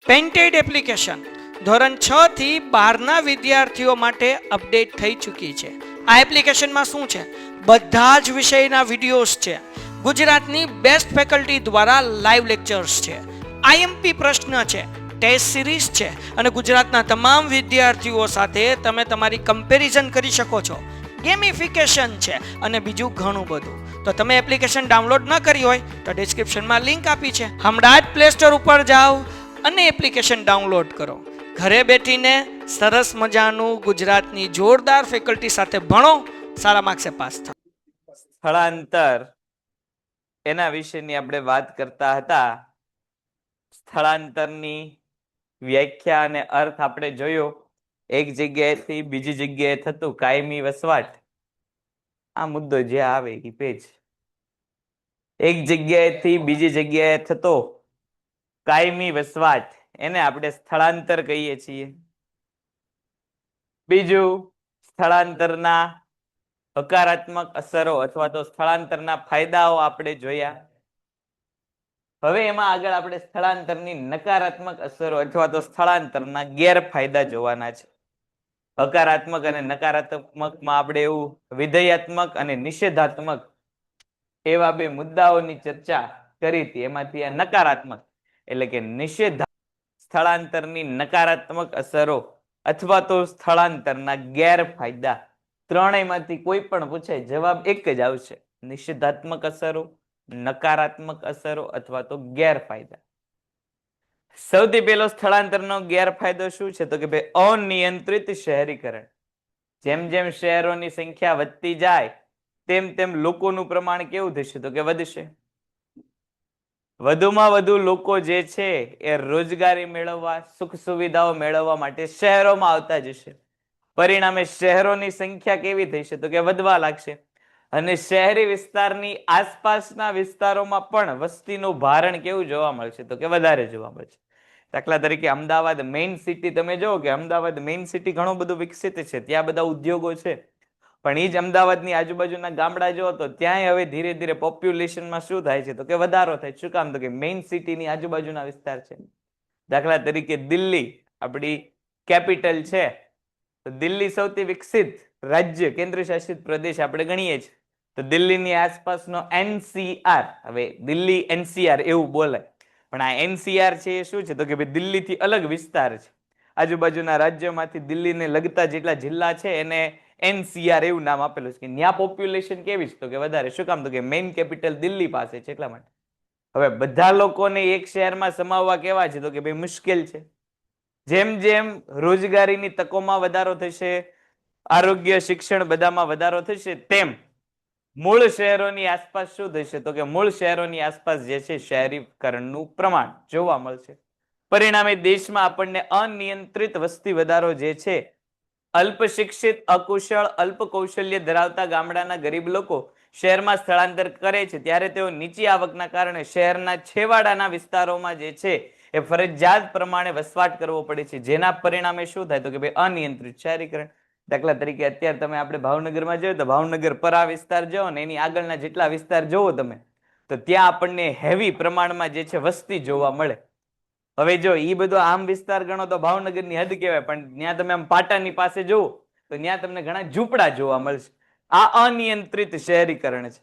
Painted application ધોરણ 6 થી 12ના વિદ્યાર્થીઓ માટે અપડેટ થઈ ચૂકી છે. આ એપ્લિકેશનમાં શું છે? બધા જ વિષયના વિડીયોઝ છે. ગુજરાતની બેસ્ટ ફેકલ્ટી દ્વારા લાઈવ લેક્ચર્સ છે. આઈએમપી પ્રશ્ન છે, ટેસ્ટ સિરીઝ છે અને ગુજરાતના તમામ વિદ્યાર્થીઓ સાથે તમે તમારી કમ્પેરિઝન કરી શકો છો. ગેમિફિકેશન છે અને બીજું ઘણું બધું. તો તમે એપ્લિકેશન ડાઉનલોડ ન કરી હોય તો ડિસ્ક્રિપ્શનમાં લિંક આપી છે. હમણાં જ પ્લે સ્ટોર ઉપર જાઓ અને એપ્લિકેશન ડાઉનલોડ કરો. ઘરે બેઠીને સરસ મજાનું ગુજરાતની જોરદાર ફેકલ્ટી સાથે ભણો, સારા માર્ક્સે પાસ થાઓ. સ્થળાંતર એના વિશેની આપણે વાત કરતા હતા. સ્થળાંતરની વ્યાખ્યા અને અર્થ આપણે જોયો. એક જગ્યાએથી બીજી જગ્યાએ થતું કાયમી વસવાટ. આ મુદ્દો જે આવે એ પેજ. એક જગ્યાએથી બીજી જગ્યાએ થતો કાયમી વસવાટ એને આપણે સ્થળાંતર કહીએ છીએ. બીજું, સ્થળાંતરના હકારાત્મક અસરો અથવા તો સ્થળાંતરના ફાયદાઓ આપણે જોયા. હવે એમાં આગળ આપણે સ્થળાંતરની નકારાત્મક અસરો અથવા તો સ્થળાંતરના ગેરફાયદા જોવાના છે. હકારાત્મક અને નકારાત્મકમાં આપણે એવું વિધેયાત્મક અને નિષેધાત્મક એવા બે મુદ્દાઓની ચર્ચા કરી હતી. એમાંથી આ નકારાત્મક એટલે કે નિષેધ સ્થળાંતરની નકારાત્મક અસરો અથવા તો સ્થળાંતરના ગેરફાયદા, ત્રણેયમાંથી કોઈ પણ પૂછાય જવાબ એક જ આવશે: નિષેધાત્મક અસરો, નકારાત્મક અસરો અથવા તો ગેરફાયદા. સૌથી પહેલો સ્થળાંતરનો ગેરફાયદો શું છે? તો કે ભાઈ અનિયંત્રિત શહેરીકરણ. જેમ જેમ શહેરોની સંખ્યા વધતી જાય તેમ તેમ લોકોનું પ્રમાણ કેવું થશે? તો કે વધશે. વધુમાં વધુ લોકો જે છે એ રોજગારી મેળવવા, સુખ સુવિધાઓ મેળવવા માટે શહેરોમાં આવતા જશે. પરિણામે શહેરોની સંખ્યા કેવી થશે? તો કે વધવા લાગશે. અને શહેરી વિસ્તારની આસપાસના વિસ્તારોમાં પણ વસ્તીનું ભારણ કેવું જોવા મળશે? તો કે વધારે જોવા મળશે. દાખલા તરીકે અમદાવાદ મેઇન સિટી તમે જુઓ કે અમદાવાદ મેઇન સિટી ઘણું બધું વિકસિત છે, ત્યાં બધા ઉદ્યોગો છે. પણ એ જ અમદાવાદની આજુબાજુના ગામડા જુઓ તો ત્યાંય હવે ધીરે ધીરે પોપ્યુલેશનમાં શું થાય છે? તો કે વધારો થાય. શું કામ? તો કે મેઇન સિટીની આજુબાજુના વિસ્તાર છે. દાખલા તરીકે દિલ્હી આપણી કેપિટલ છે, તો દિલ્હી સૌથી વિકસિત રાજ્ય, કેન્દ્ર શાસિત પ્રદેશ આપણે ગણીએ છીએ. તો દિલ્હીની આસપાસનો એનસીઆર, હવે દિલ્હી એનસીઆર એવું બોલાય, પણ આ એનસીઆર છે એ શું છે? તો કે ભાઈ દિલ્હીથી અલગ વિસ્તાર છે. આજુબાજુના રાજ્યોમાંથી દિલ્હીને લગતા જેટલા જિલ્લા છે એને એનસીઆર એવું નામ આપેલું છે. કે ત્યાં પોપ્યુલેશન કેવી છે? તો કે વધારે. શું કામ? તો કે મેઇન કેપિટલ દિલ્હી પાસે છે એટલા માટે. હવે બધા લોકોને એક શહેરમાં સમાવવા કેવા છે? તો કે ભાઈ મુશ્કેલ છે. જેમ જેમ રોજગારીની તકોમાં વધારો થશે, આરોગ્ય, શિક્ષણ બધામાં વધારો થશે, તેમ મૂળ શહેરોની આસપાસ શું થશે? તો કે મૂળ શહેરોની આસપાસ જે છે શહેરીકરણનું પ્રમાણ જોવા મળશે. પરિણામે દેશમાં આપણને અનિયંત્રિત વસ્તી વધારો જે છે, અલ્પ શિક્ષિત, અકુશળ, અલ્પ કૌશલ્ય ધરાવતા ગામડાના ગરીબ લોકો શહેરમાં સ્થળાંતર કરે છે ત્યારે તેઓ નીચી આવકના કારણે શહેરના છેવાડાના વિસ્તારોમાં જે છે એ ફરજિયાત પ્રમાણે વસવાટ કરવો પડે છે. જેના પરિણામે શું થાય? તો કે ભાઈ અનિયંત્રિત શહેરીકરણ. દાખલા તરીકે અત્યારે તમે આપણે ભાવનગરમાં જોઈએ તો ભાવનગર પરા વિસ્તાર જુઓ ને એની આગળના જેટલા વિસ્તાર જુઓ તમે, તો ત્યાં આપણને હેવી પ્રમાણમાં જે છે વસ્તી જોવા મળે. હવે જો એ બધો આમ વિસ્તાર ગણો તો ભાવનગરની હદ કહેવાય, પણ ત્યાં તમે આમ પાટાની પાસે જુઓ તો ત્યાં તમને ઘણા ઝૂંપડા જોવા મળશે. આ અનિયંત્રિત શહેરીકરણ છે.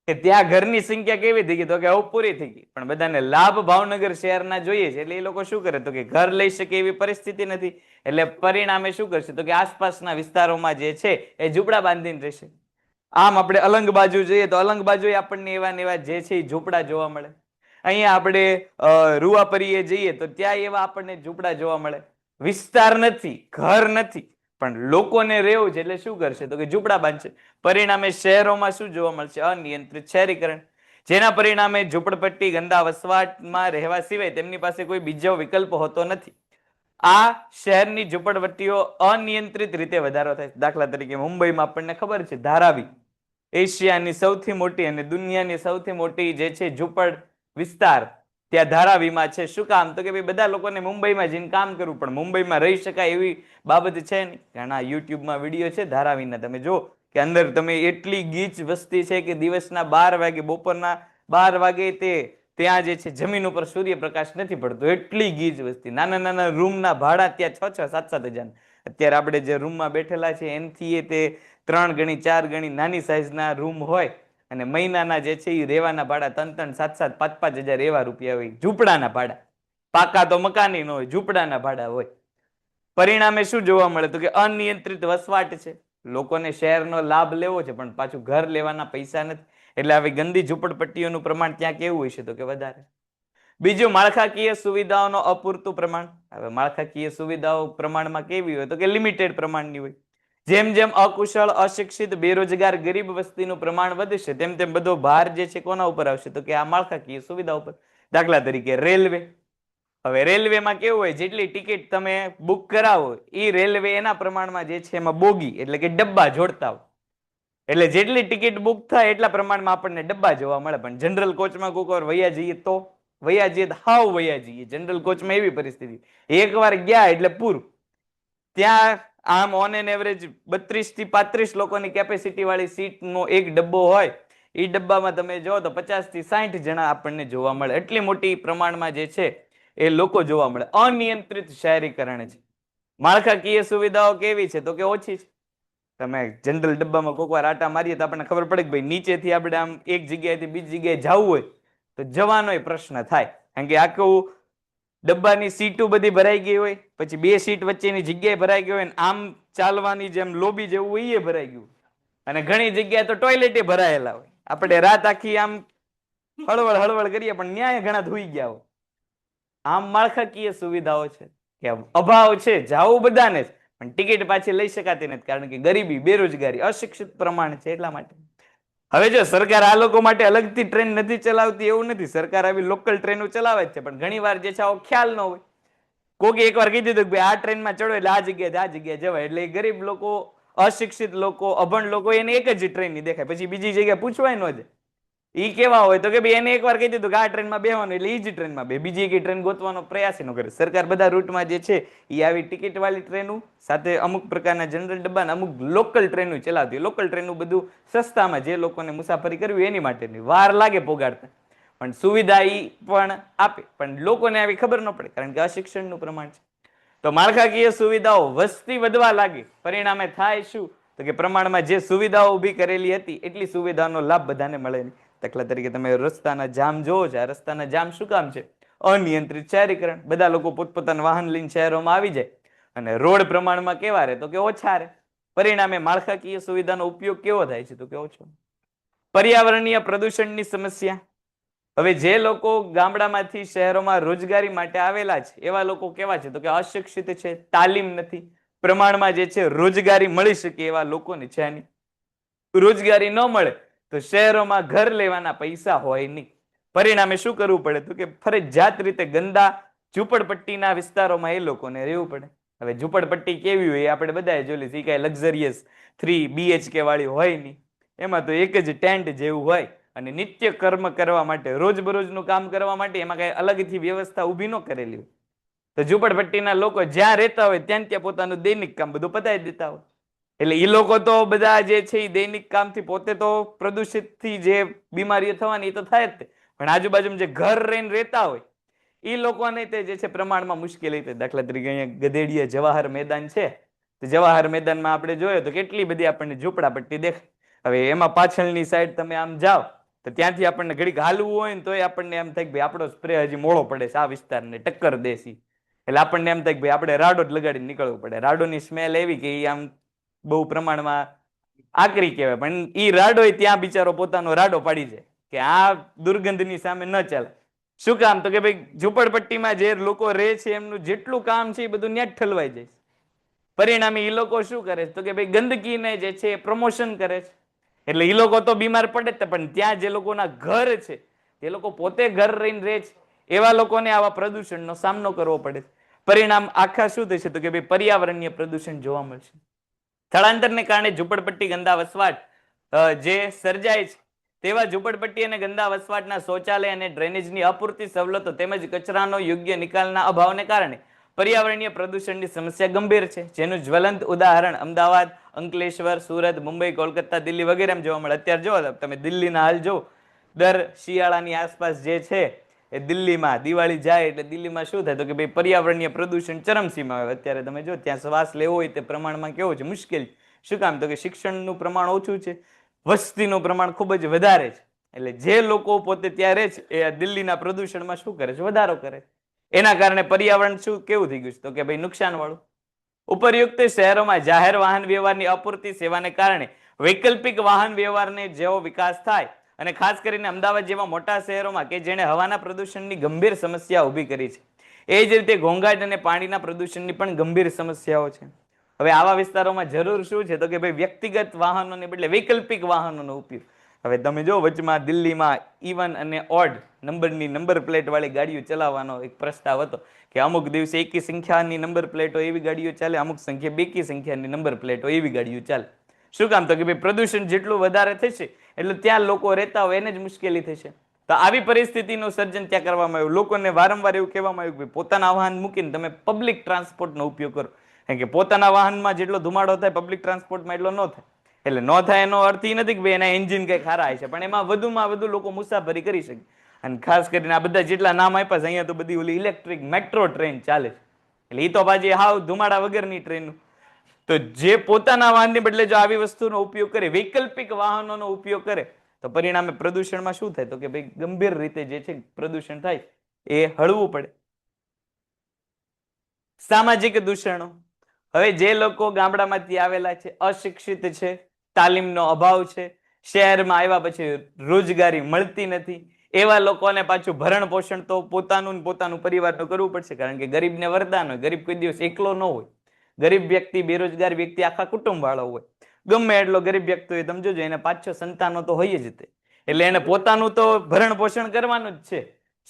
કે ત્યાં ઘરની સંખ્યા કેવી થઈ ગઈ? તો કે હવે પૂરી થઈ ગઈ. પણ બધાને લાભ ભાવનગર શહેરના જોઈએ છે એટલે એ લોકો શું કરે? તો કે ઘર લઈ શકે એવી પરિસ્થિતિ નથી. એટલે પરિણામે શું કરશે? તો કે આસપાસના વિસ્તારોમાં જે છે એ ઝૂંપડા બાંધીને રહેશે. આમ આપણે અલંગ બાજુ જોઈએ તો અલંગ બાજુ આપણને એવા ને એવા જે છે એ ઝૂંપડા જોવા મળે. અહીંયા આપણે રૂવાપરીએ જઈએ તો ત્યાં એવા આપણને ઝૂંપડા જોવા મળે. વિસ્તાર નથી, ઘર નથી, પણ લોકોને રહેવું છે એટલે શું કરશે? તો કે ઝૂંપડા બાંધશે. પરિણામે શહેરોમાં શું જોવા મળશે? અનિયંત્રિત શહેરીકરણ. જેના પરિણામે ઝૂંપડપટ્ટી, ગંદા વસવાટમાં રહેવા સિવાય તેમની પાસે કોઈ બીજો વિકલ્પ હોતો નથી. આ શહેરની ઝૂંપડપટ્ટીઓ અનિયંત્રિત રીતે વધારો થાય. દાખલા તરીકે મુંબઈમાં આપણને ખબર છે ધારાવી એશિયાની સૌથી મોટી અને દુનિયાની સૌથી મોટી જે છે ઝૂંપડ વિસ્તાર ત્યાં ધારાવીમાં છે. શું કામ? તો કે ભાઈ બધા લોકોને મુંબઈમાં જઈને કામ કરવું, પણ મુંબઈમાં રહી શકાય એવી બાબત છે નહીં. ઘણા યુટ્યુબમાં વિડીયો છે ધારાવીના, તમે જો કે અંદર તમે એટલી ગીચ વસ્તી છે કે દિવસના 12 વાગે, બપોરના 12 વાગે તે ત્યાં જે છે જમીન ઉપર સૂર્યપ્રકાશ નથી પડતો, એટલી ગીચ વસ્તી. નાના નાના રૂમના ભાડા ત્યાં 6,000-7,000 અત્યારે આપણે જે રૂમમાં બેઠેલા છે એનથી તે 3 ગણી 4 ગણી નાની સાઈઝના રૂમ હોય, અને મહિનાના જે છે એ રેવાના ભાડા 3,000-3,000, 7,000, 5,000 એવા રૂપિયા હોય. ઝૂંપડાના ભાડા, પાકા તો મકાની ન હોય, ઝૂંપડાના ભાડા હોય. પરિણામે શું જોવા મળે તો કે અનિયંત્રિત વસવાટ છે. લોકોને શહેરનો લાભ લેવો છે પણ પાછું ઘર લેવાના પૈસા નથી, એટલે આવી ગંદી ઝૂંપડપટ્ટીઓનું પ્રમાણ ત્યાં કેવું હોય છે તો કે વધારે. બીજું, માળખાકીય સુવિધાઓનો અપૂરતું પ્રમાણ. હવે માળખાકીય સુવિધાઓ પ્રમાણમાં કેવી હોય તો કે લિમિટેડ પ્રમાણની હોય. જેમ જેમ અકુશળ, અશિક્ષિત, બેરોજગાર, ગરીબ વસ્તીનું પ્રમાણ વધશે તેમ તેમ બધો ભાર જે છે કોના ઉપર આવશે તો કે આ માળખાકીય સુવિધા ઉપર. દાખલા તરીકે રેલવે. હવે રેલવેમાં કેવું હોય, જેટલી ટિકિટ તમે બુક કરાવો એ રેલવે એના પ્રમાણમાં જે છે એમાં બોગી એટલે કે ડબ્બા જોડતા હોય. એટલે જેટલી ટિકિટ બુક થાય એટલા પ્રમાણમાં આપણને ડબ્બા જોવા મળે. પણ જનરલ કોચમાં કોઈક વાર વયા જઈએ તો હાવ વયા જઈએ. જનરલ કોચમાં એવી પરિસ્થિતિ, એકવાર ગયા એટલે પૂરું. ત્યાં આમ ઓન એન એવરેજ 32 થી 35 લોકોની કેપેસિટી વાળી સીટનો એક ડબ્બો હોય. એ ડબ્બામાં તમે જો તો 50 થી 60 જણા આપણને જોવા મળે. એટલી મોટી પ્રમાણમાં જે છે એ લોકો જોવા મળે. અનિયંત્રિત શહેરીકરણ છે. માળખાકીય સુવિધાઓ કેવી છે તો કે ઓછી છે. તમે જનરલ ડબ્બામાં કોઈક વાર આટા મારીએ તો આપણને ખબર પડે કે ભાઈ નીચેથી આપણે આમ એક જગ્યાએથી બીજી જગ્યાએ જવું હોય તો જવાનો પ્રશ્ન થાય, કારણ કે આખું ડબ્બાની સીટો બધી ભરાઈ ગઈ હોય, પછી 2 સીટ વચ્ચેની જગ્યાએ ભરાઈ ગઈ હોય, આમ ચાલવાની જેમ લોબી જેવું હોય એ ભરાઈ ગયું, અને ઘણી જગ્યાએ તો ટોયલેટે ભરાયેલા હોય. આપણે રાત આખી આમ હળવળ કરીએ પણ ન્યાય ઘણા ધોઈ ગયા હોય. આમ માળખાકીય સુવિધાઓ છે કે અભાવ છે, જાવું બધાને જ, પણ ટિકિટ પાછી લઈ શકાતી નથી, કારણ કે ગરીબી, બેરોજગારી, અશિક્ષિત પ્રમાણ છે એટલા માટે. હવે જો સરકાર આ લોકો માટે અલગથી ટ્રેન નથી ચલાવતી એવું નથી, સરકાર આવી લોકલ ટ્રેનો ચલાવે જ છે, પણ ઘણી વાર જે છે આવો ખ્યાલ ન હોય. કોકે એકવાર કહી દીધું કે ભાઈ આ ટ્રેનમાં ચડો એટલે આ જગ્યાએ જવાય, એટલે ગરીબ લોકો, અશિક્ષિત લોકો, અભણ લોકો એને એક જ ટ્રેનની દેખાય, પછી બીજી જગ્યાએ પૂછવાય ન જાય. ઈ કેવા હોય તો કે ભાઈ એને એકવાર કહી દીધું કે આ ટ્રેનમાં બેહવાનું એટલે ઈ જ ટ્રેનમાં બે, બીજી એક ટ્રેન ગોતવાનો પ્રયાસ ન કરે. સરકાર બધા રૂટમાં જે છે એ આવી ટિકિટ વાળી ટ્રેનો સાથે અમુક પ્રકારના જનરલ ડબ્બા, અમુક લોકલ ટ્રેનો ચલાવતી. લોકલ ટ્રેનો બધું સસ્તામાં જે લોકોને મુસાફરી કરવી એની માટેની, વાર લાગે પોગાડતા, પણ સુવિધા ઈ પણ આપે, પણ લોકોને આવી ખબર ન પડે કારણ કે અશિક્ષણનું પ્રમાણ છે. તો માળખાકીય સુવિધાઓ વસ્તી વધવા લાગી, પરિણામે થાય શું તો કે પ્રમાણમાં જે સુવિધાઓ ઊભી કરેલી હતી એટલી સુવિધાનો લાભ બધાને મળે નહીં. દાખલા તરીકે તમે રસ્તાના જામ જોવો છો. આ રસ્તાના જામ શું કામ છે? અનિયંત્રિત શહેરીકરણ. બધા લોકો પોતપોતાના વાહન લઈને શહેરોમાં આવી જાય અને રોડ પ્રમાણમાં કેવા રહે તો કે ઓછા રહે. પરિણામે માળખાકીય સુવિધાનો ઉપયોગ કેવો થાય છે તો કે ઓછો. પર્યાવરણીય પ્રદૂષણની સમસ્યા. હવે જે લોકો ગામડામાંથી શહેરોમાં રોજગારી માટે આવેલા છે એવા લોકો કેવા છે તો કે અશિક્ષિત છે, તાલીમ નથી, પ્રમાણમાં જે છે રોજગારી મળી શકે એવા લોકોને છે નહીં. રોજગારી ન મળે તો શહેરોમાં ઘર લેવાના પૈસા હોય નહીં. પરિણામે શું કરવું પડે તો કે ફરજિયાત રીતે ગંદા ઝૂંપડપટ્ટીના વિસ્તારોમાં એ લોકોને રહેવું પડે. હવે ઝૂંપડપટ્ટી કેવી હોય આપણે બધાએ જોઈ લીધી, કઈ લક્ઝરિયસ 3 BHK વાળી હોય નહીં. એમાં તો એક જ ટેન્ટ જેવું હોય, અને નિત્ય કર્મ કરવા માટે, રોજબરોજનું કામ કરવા માટે એમાં કઈ અલગથી વ્યવસ્થા ઊભી ન કરેલી હોય. તો ઝૂંપડપટ્ટીના લોકો જ્યાં રહેતા હોય ત્યાં પોતાનું દૈનિક કામ બધું પતાવી દેતા હોય. એટલે એ લોકો તો બધા જે છે એ દૈનિક કામથી પોતે તો પ્રદૂષિતથી જે બીમારીઓ થવાની એ તો થાય જ, પણ આજુબાજુ જે ઘર રહીને રહેતા હોય એ લોકોને તે જે છે પ્રમાણમાં મુશ્કેલી થાય. દાખલા તરીકે અહીંયા ગધેડિયા જવાહર મેદાન છે, તો જવાહર મેદાનમાં આપણે જોઈએ તો કેટલી બધી આપણને ઝૂંપડાપટ્ટી દેખાય. હવે એમાં પાછળની સાઈડ તમે આમ જાઓ તો ત્યાંથી આપણને ઘડીક હાલવું હોય ને તો આપણને એમ થાય કે ભાઈ આપણો સ્પ્રે હજી મોડો પડે છે, આ વિસ્તારને ટક્કર દેશી, એટલે આપણને એમ થાય કે ભાઈ આપણે રાડો જ લગાડીને નીકળવું પડે. રાડોની સ્મેલ એવી કે એ આમ બહુ પ્રમાણમાં આકરી કહેવાય, પણ ઈ રાડો ત્યાં બિચારો પોતાનો રાડો પાડી જાય કે આ દુર્ગંધની સામે ન ચાલે. શું કામ તો કે ભાઈ ઝૂંપડપટ્ટીમાં જે લોકો રહે છે એમનું જેટલું કામ છે એ બધું ત્યાં જ ઠલવાઈ જાય છે. પરિણામે એ લોકો શું કરે છે તો કે ભાઈ ગંદકીને જે છે એ પ્રમોશન કરે છે. એટલે એ લોકો તો બીમાર પડે જ, પણ ત્યાં જે લોકોના ઘર છે તે લોકો પોતે ઘર રહીને રહે છે એવા લોકોને આવા પ્રદૂષણનો સામનો કરવો પડે છે. પરિણામ આખા શું થશે તો કે ભાઈ પર્યાવરણીય પ્રદૂષણ જોવા મળશે. સ્થળાંતરને કારણે ઝૂંપડપટ્ટી ગંદા વસવાટ જે સર્જાય છે તેવા ઝૂંપડપટ્ટી અને ગંદા વસવાટના શૌચાલય અને ડ્રેનેજની અપૂરતી સવલતો તેમજ કચરાનો યોગ્ય નિકાલના અભાવને કારણે પર્યાવરણીય પ્રદૂષણની સમસ્યા ગંભીર છે, જેનું જ્વલંત ઉદાહરણ અમદાવાદ, અંકલેશ્વર, સુરત, મુંબઈ, કોલકાતા, દિલ્હી વગેરેમાં જોવા મળે. અત્યારે જો તમે દિલ્હીના હાલ જો, દર શિયાળાની આસપાસ જે છે એ દિલ્હીમાં દિવાળી જાય એટલે દિલ્હીમાં શું થાય તો કે ભાઈ પર્યાવરણીય પ્રદૂષણ ચરમસીમા આવે. અત્યારે તમે જો ત્યાં શ્વાસ લેવો હોય તે પ્રમાણમાં કેવો છે, મુશ્કેલ. શું કામ તો કે શિક્ષણનું પ્રમાણ ઓછું છે, વસ્તીનું પ્રમાણ ખૂબ જ વધારે છે. એટલે જે લોકો પોતે ત્યાં રહે છે એ દિલ્હીના પ્રદૂષણમાં શું કરે છે, વધારો કરે છે. એના કારણે પર્યાવરણ શું કેવું થઈ ગયું છે તો કે ભાઈ નુકસાન વાળું. ઉપરયુક્ત શહેરોમાં જાહેર વાહન વ્યવહારની અપૂરતી સેવાને કારણે વૈકલ્પિક વાહન વ્યવહારને જેવો વિકાસ થાય અને ખાસ કરીને અમદાવાદ જેવા મોટા શહેરોમાં કે જેણે હવાના પ્રદૂષણની ગંભીર સમસ્યા ઊભી કરી છે, એ જ રીતે ઘોંઘાટ અને પાણીના પ્રદૂષણની પણ ગંભીર સમસ્યાઓ છે. હવે આવા વિસ્તારોમાં જરૂર શું છે તો કે ભાઈ વ્યક્તિગત વાહનોને બદલે વૈકલ્પિક વાહનોનો ઉપયોગ. હવે તમે જો વચમાં દિલ્હીમાં ઇવન અને ઓડ નંબરની નંબર પ્લેટ વાળી ગાડીઓ ચલાવવાનો એક પ્રસ્તાવ હતો કે અમુક દિવસે એકી સંખ્યાની નંબર પ્લેટો એવી ગાડીઓ ચાલે, અમુક સંખ્યા બેકી સંખ્યાની નંબર પ્લેટો એવી ગાડીઓ ચાલે. શું કામ તો કે ભાઈ પ્રદૂષણ જેટલું વધારે થશે એટલે ત્યાં લોકો રહેતા હોય એને જ મુશ્કેલી થશે. તો આવી પરિસ્થિતિનું સર્જન ત્યાં કરવામાં આવ્યું. લોકોને વારંવાર એવું કહેવામાં આવ્યું કે પોતાના વાહન મૂકીને તમે પબ્લિક ટ્રાન્સપોર્ટનો ઉપયોગ કરો, કારણ કે પોતાના વાહનમાં જેટલો ધુમાડો થાય પબ્લિક ટ્રાન્સપોર્ટમાં એટલો ન થાય. એટલે ન થાય એનો અર્થ એ નથી કે ભાઈ એના એન્જિન કઈ ખારા છે, પણ એમાં વધુમાં વધુ લોકો મુસાફરી કરી શકે. અને ખાસ કરીને આ બધા જેટલા નામ આપ્યા છે અહીંયા તો બધી ઓલી ઇલેક્ટ્રિક મેટ્રો ટ્રેન ચાલે છે, એટલે એ તો પાછી હાવ ધુમાડા વગરની ટ્રેન. તો જે પોતાના વાહનની બદલે જો આવી વસ્તુનો ઉપયોગ કરે, વૈકલ્પિક વાહનોનો ઉપયોગ કરે, તો પરિણામે પ્રદૂષણમાં શું થાય તો કે ભાઈ ગંભીર રીતે જે છે પ્રદૂષણ થાય એ હળવું પડે. સામાજિક દૂષણો. હવે જે લોકો ગામડામાંથી આવેલા છે, અશિક્ષિત છે, તાલીમનો અભાવ છે, શહેરમાં આવ્યા પછી રોજગારી મળતી નથી, એવા લોકોને પાછું ભરણ પોષણ તો પોતાનું પરિવારનું કરવું પડશે, કારણ કે ગરીબને વરદાન હોય. ગરીબ કોઈ દિવસ એકલો ન હોય. ગરીબ વ્યક્તિ, બેરોજગાર વ્યક્તિ આખા કુટુંબ વાળો હોય. ગમે એટલો ગરીબ વ્યક્તિ હોય તમે જોજો એને 5-6 સંતાનો તો હોય જ તે, એટલે એને પોતાનું તો ભરણ પોષણ કરવાનું જ છે,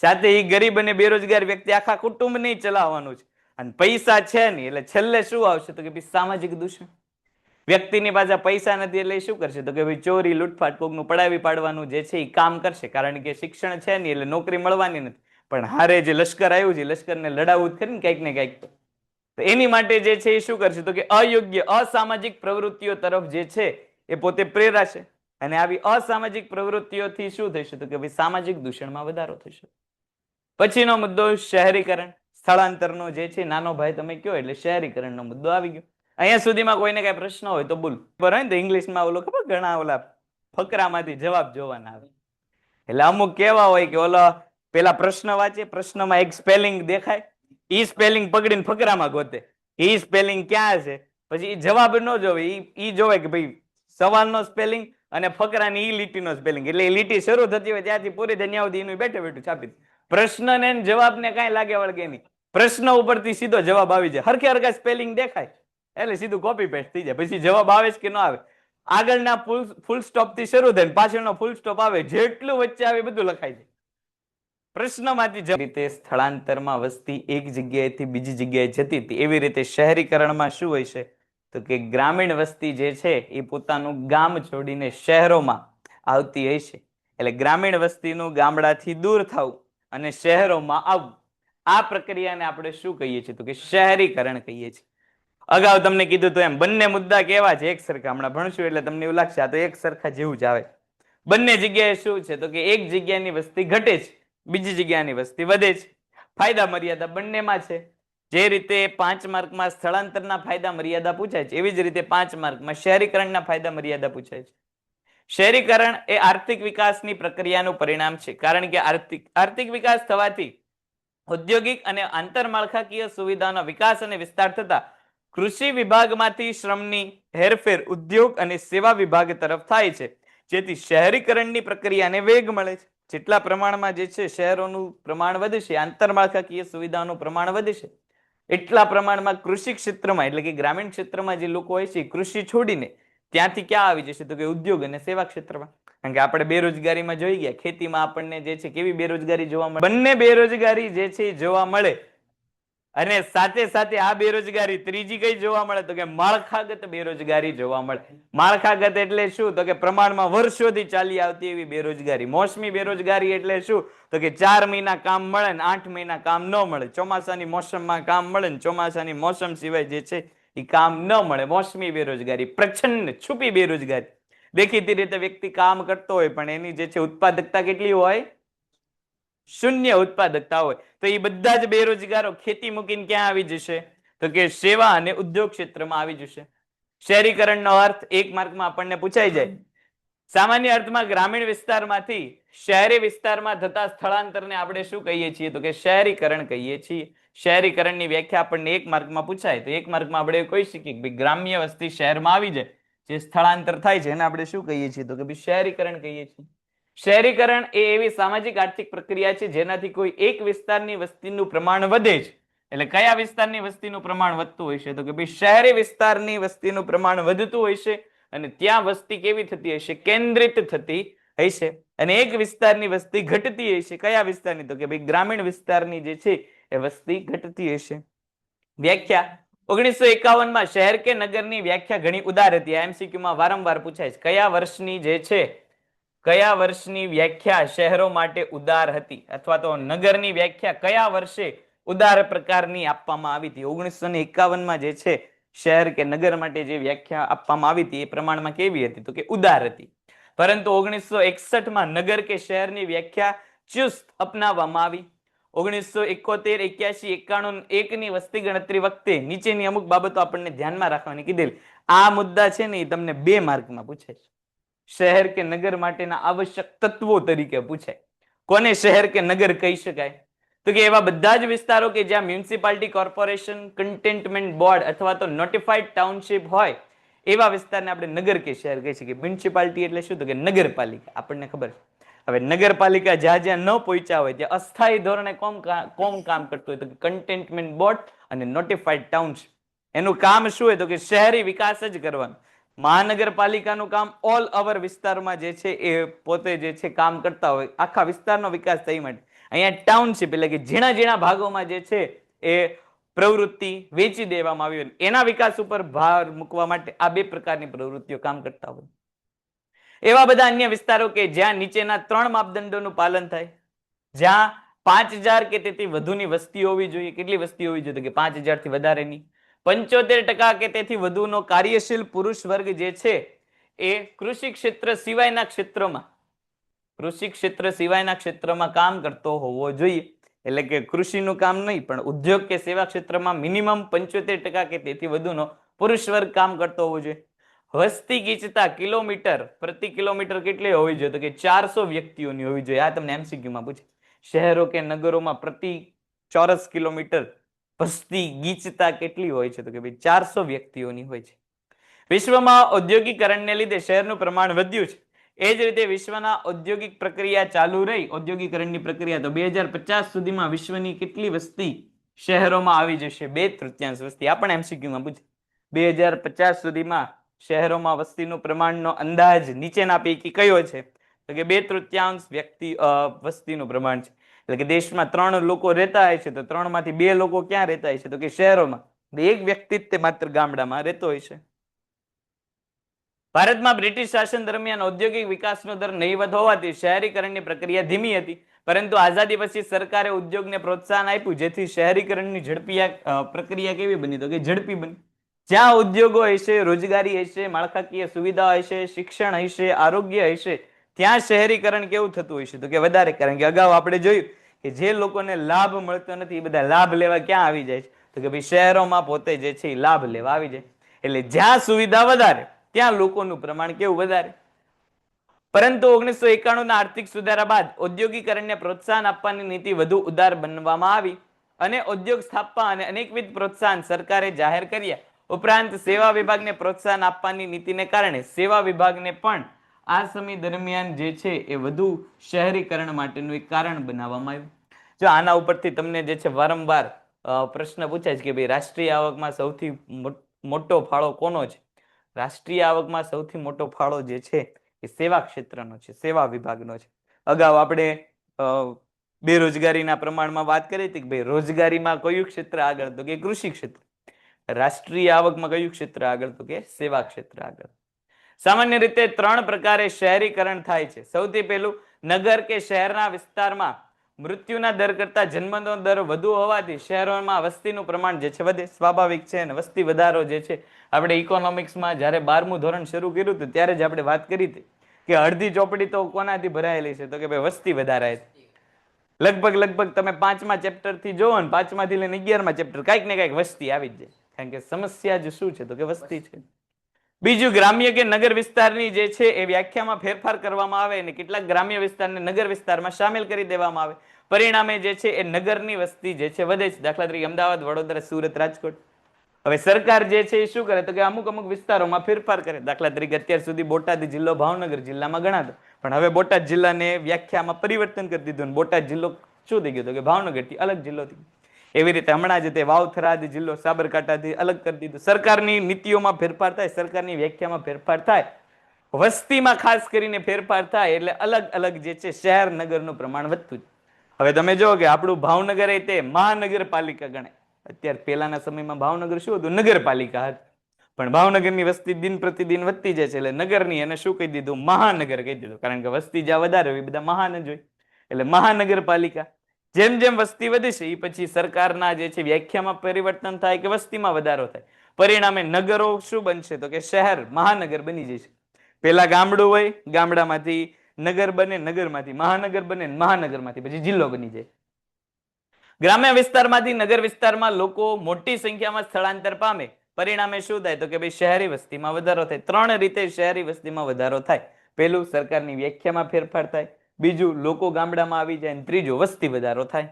સાથે એ ગરીબ અને બેરોજગાર વ્યક્તિ આખા કુટુંબ નહીં ચલાવવાનું છે. અને પૈસા છે નહીં એટલે છેલ્લે શું આવશે તો કે ભાઈ સામાજિક દૂષણ. વ્યક્તિની પાસે પૈસા નથી એટલે શું કરશે તો કે ભાઈ ચોરી, લૂંટફાટ, કોકનું પડાવી પાડવાનું જે છે એ કામ કરશે, કારણ કે શિક્ષણ છે નહીં એટલે નોકરી મળવાની નથી. પણ હારે જે લશ્કર આવ્યું છે લશ્કરને લડાવવું જ ખરી ને કંઈક ને કંઈક. તો એની માટે જે છે એ શું કરશે તો કે અયોગ્ય અસામાજિક પ્રવૃત્તિઓ તરફ જે છે એ પોતે પ્રેરાશે. અને આવી અસામાજિક પ્રવૃત્તિઓથી શું થશે તો કે ભાઈ સામાજિક દૂષણમાં વધારો થશે. પછીનો મુદ્દો શહેરીકરણ, સ્થળાંતરનો જે છે નાનો ભાઈ તમે કયો એટલે શહેરીકરણનો મુદ્દો આવી ગયો. અહીંયા સુધીમાં કોઈને કઈ પ્રશ્ન હોય તો બોલ. બરાબર હોય ને તો ઇંગ્લિશમાં ઓલો ખબર ઘણા ઓલા ફકરામાંથી જવાબ જોવાના આવે, એટલે અમુક કેવા હોય કે ઓલો પેલા પ્રશ્ન વાંચે, પ્રશ્નમાં એક સ્પેલિંગ દેખાય, ઈ સ્પેલિંગ પકડીને ફકરામાં ગોતે, ઈ સ્પેલિંગ ક્યાં છે, પછી જવાબ ન જોવે, ઈ જોવે કે ભાઈ સવાલનો સ્પેલિંગ અને ફકરાની ઈ લીટીનો સ્પેલિંગ, એટલે એ લીટી શરૂ થતી હોય ત્યાંથી પૂરી ધન્યા સુધી એનું બેઠે બેઠું છાપી દે. પ્રશ્ન ને જવાબને કાંઈ લાગે વળગે નહીં, પ્રશ્ન ઉપરથી સીધો જવાબ આવી જાય. હરખે હરખા સ્પેલિંગ દેખાય એટલે સીધું કોપી પેસ્ટ થઈ જાય. પછી જવાબ આવે કે ન આવે, આગળના ફૂલ સ્ટોપ થી શરૂ થાય પાછળનો ફૂલ સ્ટોપ આવે, જેટલું વચ્ચે આવે બધું લખાય છે પ્રશ્નમાંથી. રીતે સ્થળાંતરમાં વસ્તી એક જગ્યાએથી બીજી જગ્યાએ જતી હતી, એવી રીતે શહેરીકરણમાં શું હોય છે તો કે ગ્રામીણ વસ્તી જે છે એ પોતાનું ગામ છોડીને શહેરોમાં આવતી હોય છે. એટલે ગ્રામીણ વસ્તીનું ગામડાથી દૂર થવું અને શહેરોમાં આવવું, આ પ્રક્રિયાને આપણે શું કહીએ છીએ તો કે શહેરીકરણ કહીએ છીએ. અગાઉ તમને કીધું તો એમ બંને મુદ્દા કેવા છે એક સરખા. હમણાં ભણશું એટલે તમને એવું લાગશે આ તો એક સરખા જેવું જ આવે. બંને જગ્યાએ શું છે તો કે એક જગ્યાની વસ્તી ઘટે છે, બીજી જગ્યાની વસ્તી વધે છે. ફાયદા મર્યાદા બંનેમાં છે. જે રીતે 5 માર્કમાં સ્થળાંતરના ફાયદા મર્યાદા પૂછાય છે, એવી જ રીતે 5 માર્કમાં શહેરીકરણના ફાયદા મર્યાદા પૂછાય છે. શહેરીકરણ એ આર્થિક વિકાસની પ્રક્રિયાનું પરિણામ છે, કારણ કે આર્થિક વિકાસ થવાથી ઔદ્યોગિક અને આંતરમાળખાકીય સુવિધાનો વિકાસ અને વિસ્તાર થતા કૃષિ વિભાગમાંથી શ્રમની હેરફેર ઉદ્યોગ અને સેવા વિભાગ તરફ થાય છે, જેથી શહેરીકરણની પ્રક્રિયાને વેગ મળે છે. જેટલા પ્રમાણમાં જે છે શહેરોનું પ્રમાણ વધશે, આંતરમાળખાકીય સુવિધાનું પ્રમાણ વધશે, એટલા પ્રમાણમાં કૃષિ ક્ષેત્રમાં એટલે કે ગ્રામીણ ક્ષેત્રમાં જે લોકો હોય છે કૃષિ છોડીને ત્યાંથી ક્યાં આવી જશે તો કે ઉદ્યોગ અને સેવા ક્ષેત્રમાં. કારણ કે આપણે બેરોજગારીમાં જોઈ ગયા, ખેતીમાં આપણને જે છે કેવી બેરોજગારી જોવા મળે, બંને બેરોજગારી જે છે જોવા મળે. અને સાથે સાથે આ બેરોજગારી ત્રીજી કઈ જોવા મળે તો કે માળખાગત બેરોજગારી જોવા મળે. માળખાગત એટલે શું તો કે પ્રમાણમાં વર્ષોથી ચાલી આવતી એવી બેરોજગારી. મોસમી બેરોજગારી એટલે શું તો કે 4 મહિના કામ મળે ને 8 મહિના કામ ન મળે. ચોમાસાની મોસમમાં કામ મળે ને ચોમાસાની મોસમ સિવાય જે છે એ કામ ન મળે. મોસમી બેરોજગારી. પ્રચ્છન્ન છુપી બેરોજગારી, દેખીતી રીતે વ્યક્તિ કામ કરતો હોય પણ એની જે છે ઉત્પાદકતા કેટલી હોય, શૂન્ય ઉત્પાદકતા હોય તો એ બધા જ બેરોજગારો ખેતી મૂકીને ક્યાં આવી જશે? તો કે સેવા અને ઉદ્યોગ ક્ષેત્રમાં આવી જશે. શહેરીકરણનો અર્થ એક માર્કમાં આપણને પૂછાઈ જાય. સામાન્ય અર્થમાં ગ્રામીણ વિસ્તારમાંથી શહેરી વિસ્તારમાં થતા સ્થળાંતરને આપણે શું કહીએ છીએ? તો કે શહેરીકરણ કહીએ છીએ. શહેરીકરણની વ્યાખ્યા આપણને એક માર્કમાં પૂછાય તો એક માર્કમાં આપણે કહી શકીએ કે ગ્રામ્ય વસ્તી શહેરમાં આવી જાય, જે સ્થળાંતર થાય છે એને આપણે શું કહીએ છીએ? તો કે શહેરીકરણ કહીએ છીએ. શહેરીકરણ એ એવી સામાજિક આર્થિક પ્રક્રિયા છે જેનાથી કોઈ એક વિસ્તારની વસ્તીનું પ્રમાણ વધે છે. એટલે કયા વિસ્તારની વસ્તીનું પ્રમાણ વધતું હોય છે? તો કે શહેરી વિસ્તારની વસ્તીનું પ્રમાણ વધતું હોય છે અને ત્યાં વસ્તી કેવી થતી હશે? કેન્દ્રિત થતી હશે. અને એક વિસ્તારની વસ્તી ઘટતી હશે. કયા વિસ્તારની? તો કે ગ્રામીણ વિસ્તારની જે છે એ વસ્તી ઘટતી હશે. વ્યાખ્યા 1951 માં શહેર કે નગરની વ્યાખ્યા ઘણી ઉદાર હતી. એમસીક્યુ માં વારંવાર પૂછાય છે કયા વર્ષની જે છે કયા વર્ષની વ્યાખ્યા શહેરો માટે ઉદાર હતી અથવા તો નગરની વ્યાખ્યા કયા વર્ષે ઉદાર પ્રકારની આપવામાં આવી હતી? 1951 માં જે છે શહેર કે નગર માટે જે વ્યાખ્યા આપવામાં આવી હતી એ પ્રમાણમાં કેવી હતી? તો કે ઉદાર હતી. પરંતુ 1961 માં નગર કે શહેરની વ્યાખ્યા ચુસ્ત અપનાવવામાં આવી. 1971, 81, 91, 1 ની વસ્તી ગણતરી વખતે નીચેની અમુક બાબતો આપણને ધ્યાનમાં રાખવાની કીધેલી. આ મુદ્દા છે ને એ તમને 2 માર્કમાં પૂછાય છે. શહેર કે નગર માટેના આવશ્યક તત્વો તરીકે પૂછાય. કોને શહેર કે નગર કહી શકાય? તો કે એવા બધા જ વિસ્તારો કે જ્યાં મ્યુનિસિપાલિટી, કોર્પોરેશન, કન્ટેનમેન્ટ બોર્ડ અથવા તો નોટિફાઈડ ટાઉનશીપ હોય એવા વિસ્તારને આપણે નગર કે શહેર કહી શકીએ. મ્યુનિસિપાલિટી એટલે શું? તો કે નગરપાલિકા. આપણને ખબર છે. હવે નગરપાલિકા જ્યાં જ્યાં ન પહોંચ્યા હોય ત્યાં અસ્થાયી ધોરણે કોમ કામ કરતું હોય તો કન્ટેનમેન્ટ બોર્ડ અને નોટિફાઈડ ટાઉનશીપ. એનું કામ શું હોય? તો કે શહેરી વિકાસ જ કરવાનું. મહાનગરપાલિકાનું કામ ઓલ ઓવર વિસ્તારમાં જે છે એ પોતે જે છે કામ કરતા હોય, આખા વિસ્તારનો વિકાસ થઈ માટે. અહીંયા ટાઉનશીપ એટલે કે ઝીણા ઝીણા ભાગોમાં જે છે એ પ્રવૃત્તિ વેચી દેવામાં આવી હોય એના વિકાસ ઉપર ભાર મૂકવા માટે આ 2 પ્રકારની પ્રવૃત્તિઓ કામ કરતા હોય. એવા બધા અન્ય વિસ્તારો કે જ્યાં નીચેના 3 માપદંડોનું પાલન થાય, જ્યાં 5000 કે તેથી વધુની વસ્તી હોવી જોઈએ. કેટલી વસ્તી હોવી જોઈએ? તો કે 5000 થી વધારેની. 75% કે તેથી વધુનો કાર્યશીલ પુરુષ વર્ગ જે છે એ કૃષિ ક્ષેત્ર સિવાયના ક્ષેત્રમાં કામ કરતો હોવો જોઈએ. એટલે કે કૃષિનું કામ નહીં પણ ઉદ્યોગ કે સેવા ક્ષેત્રમાં મિનિમમ 75% કે તેથી વધુનો પુરુષ વર્ગ કામ કરતો હોવો જોઈએ. વસ્તી ગીચતા કિલોમીટર પ્રતિ કિલોમીટર કેટલી હોવી જોઈએ? તો કે 400 વ્યક્તિઓની હોવી જોઈએ. આ તમને એમસીક્યુ માં પૂછે. શહેરો કે નગરોમાં પ્રતિ ચોરસ કિલોમીટર વસ્તી ગીચતા કેટલી હોય છે? તો કે 400 વ્યક્તિઓની હોય છે. વિશ્વમાં ઔદ્યોગિકરણને લીધે શહેરનું પ્રમાણ વધ્યું છે. એ જ રીતે વિશ્વના ઔદ્યોગિક પ્રક્રિયા ચાલુ રહી, ઔદ્યોગિકરણની પ્રક્રિયા, તો 2050 સુધીમાં વિશ્વની કેટલી વસ્તી શહેરોમાં આવી જશે? 2/3 વસ્તી. આ પણ એમસીક્યુ માં પૂછે. 2050 સુધીમાં શહેરોમાં વસ્તીનું પ્રમાણનો અંદાજ નીચેના પૈકી કયો છે? તો કે 2/3 વસ્તીનું પ્રમાણ છે. એટલે કે દેશમાં 3 લોકો રહેતા હોય છે તો 3 માંથી 2 લોકો ક્યાં રહેતા હોય છે? તો કે શહેરોમાં. એક વ્યક્તિ જ તે માત્ર ગામડામાં રહેતો હોય છે. ભારતમાં બ્રિટિશ શાસન દરમિયાન ઔદ્યોગિક વિકાસનો દર નહીવત હોવાથી શહેરીકરણની પ્રક્રિયા ધીમી હતી. પરંતુ આઝાદી પછી સરકારે ઉદ્યોગને પ્રોત્સાહન આપ્યું જેથી શહેરીકરણની ઝડપી પ્રક્રિયા કેવી બની? તો કે ઝડપી બની. જ્યાં ઉદ્યોગો હશે, રોજગારી હશે, માળખાકીય સુવિધા હશે, શિક્ષણ હશે, આરોગ્ય હશે, ત્યાં શહેરીકરણ કેવું થતું હશે? તો કે વધારે. કારણ કે અગાઉ આપણે જોયું કે જે લોકોને લાભ મળતો નથી એ બધા લાભ લેવા ક્યાં આવી જાય છે? તો કે ભાઈ શહેરોમાં પોતે જે છે એ લાભ લેવા આવી જાય. એટલે જ્યાં સુવિધા વધારે ત્યાં લોકોનું પ્રમાણ કેવું? વધારે. પરંતુ 1991 ના આર્થિક સુધારા બાદ ઔદ્યોગિકરણને પ્રોત્સાહન આપવાની નીતિ વધુ ઉદાર બનવામાં આવી અને ઉદ્યોગ સ્થાપવા અને અનેકવિધ પ્રોત્સાહન સરકારે જાહેર કર્યા. ઉપરાંત સેવા વિભાગને પ્રોત્સાહન આપવાની નીતિને કારણે સેવા વિભાગને પણ આ સમય દરમિયાન જે છે એ વધુ શહેરીકરણ માટેનું એક કારણ બનાવવામાં આવ્યું. જો આના ઉપરથી તમને જે છે વારંવાર પ્રશ્ન પૂછાય છે કે ભાઈ રાષ્ટ્રીય આવકમાં સૌથી મોટો ફાળો કોનો છે? રાષ્ટ્રીય આવકમાં સૌથી મોટો ફાળો જે છે એ સેવા ક્ષેત્રનો છે, સેવા વિભાગનો છે. અગાઉ આપણે બેરોજગારીના પ્રમાણમાં વાત કરી હતી કે ભાઈ રોજગારીમાં કયું ક્ષેત્ર આગળ? તો કે કૃષિ ક્ષેત્ર. રાષ્ટ્રીય આવકમાં કયું ક્ષેત્ર આગળ? તો કે સેવા ક્ષેત્ર આગળ. સામાન્ય રીતે 3 પ્રકારે શહેરીકરણ થાય છે. સૌથી પહેલું, નગર કે શહેરના વિસ્તારમાં મૃત્યુના દર કરતા જન્મનો દર વધુ હોવાથી શહેરોમાં વસ્તીનું પ્રમાણ જે છે વધે. સ્વાભાવિક છે. અને વસ્તી વધારો જે છે આપણે ઇકોનોમિક્સમાં જ્યારે 12મું ધોરણ શરૂ કર્યું હતું ત્યારે જ આપણે વાત કરી હતી કે અડધી ચોપડી તો કોનાથી ભરાયેલી છે? તો કે ભાઈ વસ્તી વધારાય. લગભગ તમે 5મા ચેપ્ટર થી જોવો ને 5માથી લઈને 11મા ચેપ્ટર કાંઈક ને કાંઈક વસ્તી આવી જ જાય, કારણ કે સમસ્યા જ શું છે તો કે વસ્તી છે. બીજું, ગ્રામ્ય કે નગર વિસ્તારની જે છે એ વ્યાખ્યામાં ફેરફાર કરવામાં આવે અને કેટલાક ગ્રામ્ય વિસ્તારને નગર વિસ્તારમાં સામેલ કરી દેવામાં આવે. પરિણામે જે છે એ નગરની વસ્તી જે છે વધે છે. દાખલા તરીકે અમદાવાદ, વડોદરા, સુરત, રાજકોટ. હવે સરકાર જે છે એ શું કરે તો કે અમુક વિસ્તારોમાં ફેરફાર કરે. દાખલા તરીકે અત્યાર સુધી બોટાદ જિલ્લો ભાવનગર જિલ્લામાં ગણાતો, પણ હવે બોટાદ જિલ્લાને વ્યાખ્યામાં પરિવર્તન કરી દીધું અને બોટાદ જિલ્લો શું થઈ ગયો તો કે ભાવનગરથી અલગ જિલ્લો થઈ ગયો. એવી રીતે હમણાં જ તે વાવ-થરાદ જિલ્લો સાબરકાંઠાથી અલગ કરી દીધું. સરકારની નીતિઓમાં ફેરફાર થાય, સરકારની વ્યાખ્યામાં ફેરફાર થાય, વસ્તીમાં ખાસ કરીને ફેરફાર થાય એટલે અલગ અલગ જે છે શહેર નગરનું પ્રમાણ વધતું જ. હવે તમે જો કે આપણું ભાવનગર એ તે મહાનગરપાલિકા ગણાય. અત્યારે પહેલાના સમયમાં ભાવનગર શું હતું? નગરપાલિકા હતી. પણ ભાવનગરની વસ્તી દિન પ્રતિદિન વધતી જાય છે એટલે નગરની એને શું કહી દીધું? મહાનગર કહી દીધું, કારણ કે વસ્તી જ્યાં વધારે હોય એ બધા મહાન જ હોય એટલે મહાનગરપાલિકા. જેમ જેમ વસ્તી વધે છે એ પછી સરકારના જે છે વ્યાખ્યામાં પરિવર્તન થાય કે વસ્તીમાં વધારો થાય, પરિણામે નગરો શું બનશે તો કે શહેર, મહાનગર બની જશે. પેલા ગામડું હોય, ગામડામાંથી નગર બને, નગરમાંથી મહાનગર બને, મહાનગરમાંથી પછી જિલ્લો બની જાય. ગ્રામ્ય વિસ્તારમાંથી નગર વિસ્તારમાં લોકો મોટી સંખ્યામાં સ્થળાંતર પામે, પરિણામે શું થાય તો કે ભાઈ શહેરી વસ્તીમાં વધારો થાય. 3 રીતે શહેરી વસ્તીમાં વધારો થાય. પહેલું, સરકારની વ્યાખ્યામાં ફેરફાર થાય. બીજું, લોકો ગામડામાં આવી જાય. અને ત્રીજું, વસ્તી વધારો થાય.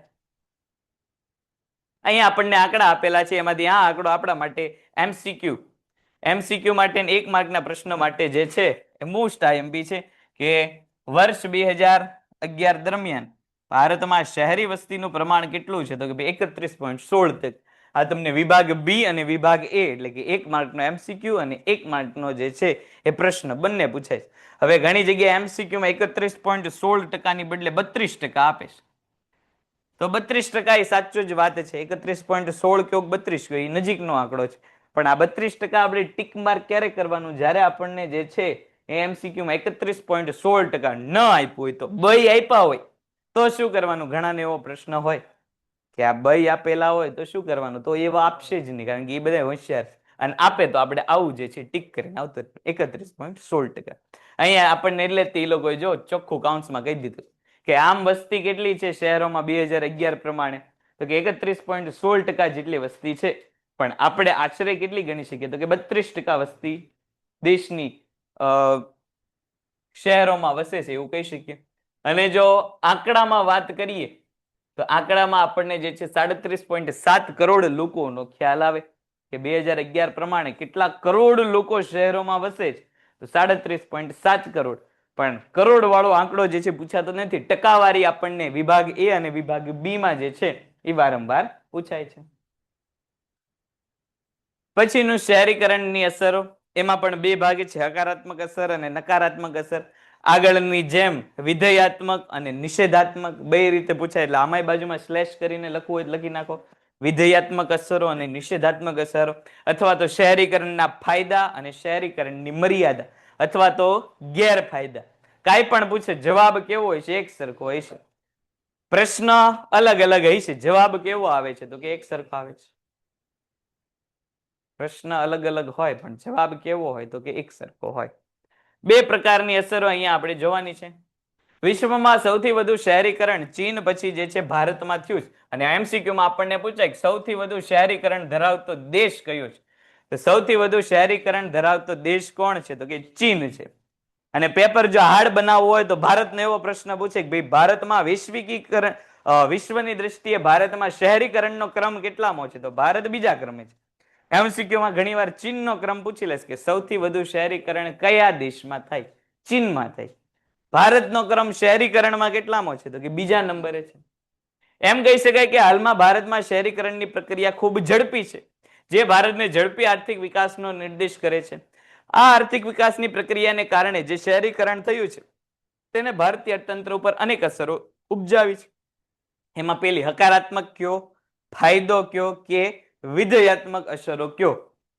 અહીંયા આપણને આંકડા આપેલા છે, એમાંથી આ આંકડો આપણા માટે એમસીક્યુ માટે 1 માર્કના પ્રશ્ન માટે જે છે એ મોસ્ટ આઈએમપી છે કે વર્ષ 2011 દરમિયાન ભારતમાં શહેરી વસ્તીનું પ્રમાણ કેટલું છે તો કે 31.16%. આ તમને વિભાગ બી અને વિભાગ એ એટલે કે 1 માર્કનો એમસીક્યુ અને 1 માર્કનો જે છે એ પ્રશ્ન બંને પૂછાય છે. હવે ઘણી જગ્યાએ એમસીક્યુમાં 31.16% ની બદલે 32% આપે છે, તો 32% એ સાચો જ વાત છે. 31.16 કયો 32 કયો એ નજીકનો આંકડો છે, પણ આ 32% આપણે ટીક માર્ક ક્યારે કરવાનું? જ્યારે આપણને જે છે એ એમસીક્યુમાં 31.16% ન આપ્યું હોય તો, બઈ આપ્યા હોય તો શું કરવાનું? ઘણાને એવો પ્રશ્ન હોય કે આ બઈ આપેલા હોય તો શું કરવાનું? તો એવા આપશે જ નહીં, કારણ કે એ બધા હોશિયાર છે અને આપે તો આપણે આવું જે છે ટીક કરીને આવતો 31.16%. અહીંયા આપણને એટલે તે લોકોએ જો ચોખ્ખું કાઉન્સમાં કહી દીધું કે આમ વસ્તી કેટલી છે શહેરોમાં 2011 પ્રમાણે તો કે 31.16% જેટલી વસ્તી છે, પણ આપણે આશરે કેટલી ગણી શકીએ તો કે 32% વસ્તી દેશની શહેરોમાં વસે છે એવું કહી શકીએ. અને જો આંકડામાં વાત કરીએ તો આંકડામાં આપણને જે છે 37.7 કરોડ લોકોનો ખ્યાલ આવે કે 2011 પ્રમાણે કેટલા કરોડ લોકો શહેરોમાં વસે છે તો 37.7 કરોડ. પણ કરોડ વાળો આંકડો જે છે પૂછાતો નથી. ટકાવારી આપણને વિભાગ એ અને વિભાગ બી માં જે છે એ વારંવાર પૂછાય છે. પછીનું શહેરીકરણની અસરો, એમાં પણ 2 ભાગ છે, હકારાત્મક અસર અને નકારાત્મક અસર. આગળની જેમ વિધેયાત્મક અને નિષેધાત્મક 2 રીતે પૂછાય, એટલે આમાંય બાજુમાં સ્લેશ કરીને લખવું હોય લખી નાખો. વિધેયાત્મક અસરો અને નિષેધાત્મક અસરો, અથવા તો શહેરીકરણના ફાયદા અને શહેરીકરણની મર્યાદા, અથવા તો ગેરફાયદા. કાંઈ પણ પૂછે જવાબ કેવો હોય છે? એક સરખો હોય છે. પ્રશ્ન અલગ અલગ હોય છે, જવાબ કેવો આવે છે તો કે એક સરખો આવે છે. પ્રશ્ન અલગ અલગ હોય પણ જવાબ કેવો હોય તો કે એક સરખો હોય. 2 પ્રકારની અસરો અહીંયા આપણે જોવાની છે. વિશ્વમાં સૌથી વધુ શહેરીકરણ ચીન પછી જે છે ભારતમાં થયું છે, અને એમસીક્યુમાં આપણને પૂછાય કે સૌથી વધુ શહેરીકરણ ધરાવતો દેશ કયો છે? તો સૌથી વધુ શહેરીકરણ ધરાવતો દેશ કોણ છે તો કે ચીન છે. અને પેપર જો હાર્ડ બનાવવું હોય તો ભારતને એવો પ્રશ્ન પૂછે કે ભાઈ ભારતમાં વૈશ્વિકીકરણ, વિશ્વની દ્રષ્ટિએ ભારતમાં શહેરીકરણનો ક્રમ કેટલામો છે? તો ભારત બીજા ક્રમે છે. એમસીક્યુમાં ઘણીવાર ચીનનો ક્રમ પૂછી લેશે કે સૌથી વધુ શહેરીકરણ કયા દેશમાં થાય? ચીનમાં થાય. ભારતનો ક્રમ શહેરીકરણમાં કેટલામો છે તો કે બીજા નંબરે છે. એમ કહી શકાય કે હાલમાં ભારતમાં શહેરીકરણની પ્રક્રિયા ખૂબ ઝડપી છે, જે ભારતને ઝડપી આર્થિક વિકાસનો નિર્દેશ કરે છે. આ આર્થિક વિકાસની પ્રક્રિયાને કારણે જે શહેરીકરણ થયું છે તેને ભારતીય અર્થતંત્ર ઉપર અનેક અસરો ઉપજાવી છે. એમાં પેલી હકારાત્મક કયો, ફાયદો કયો કે વિધેયાત્મક અસરો કયો?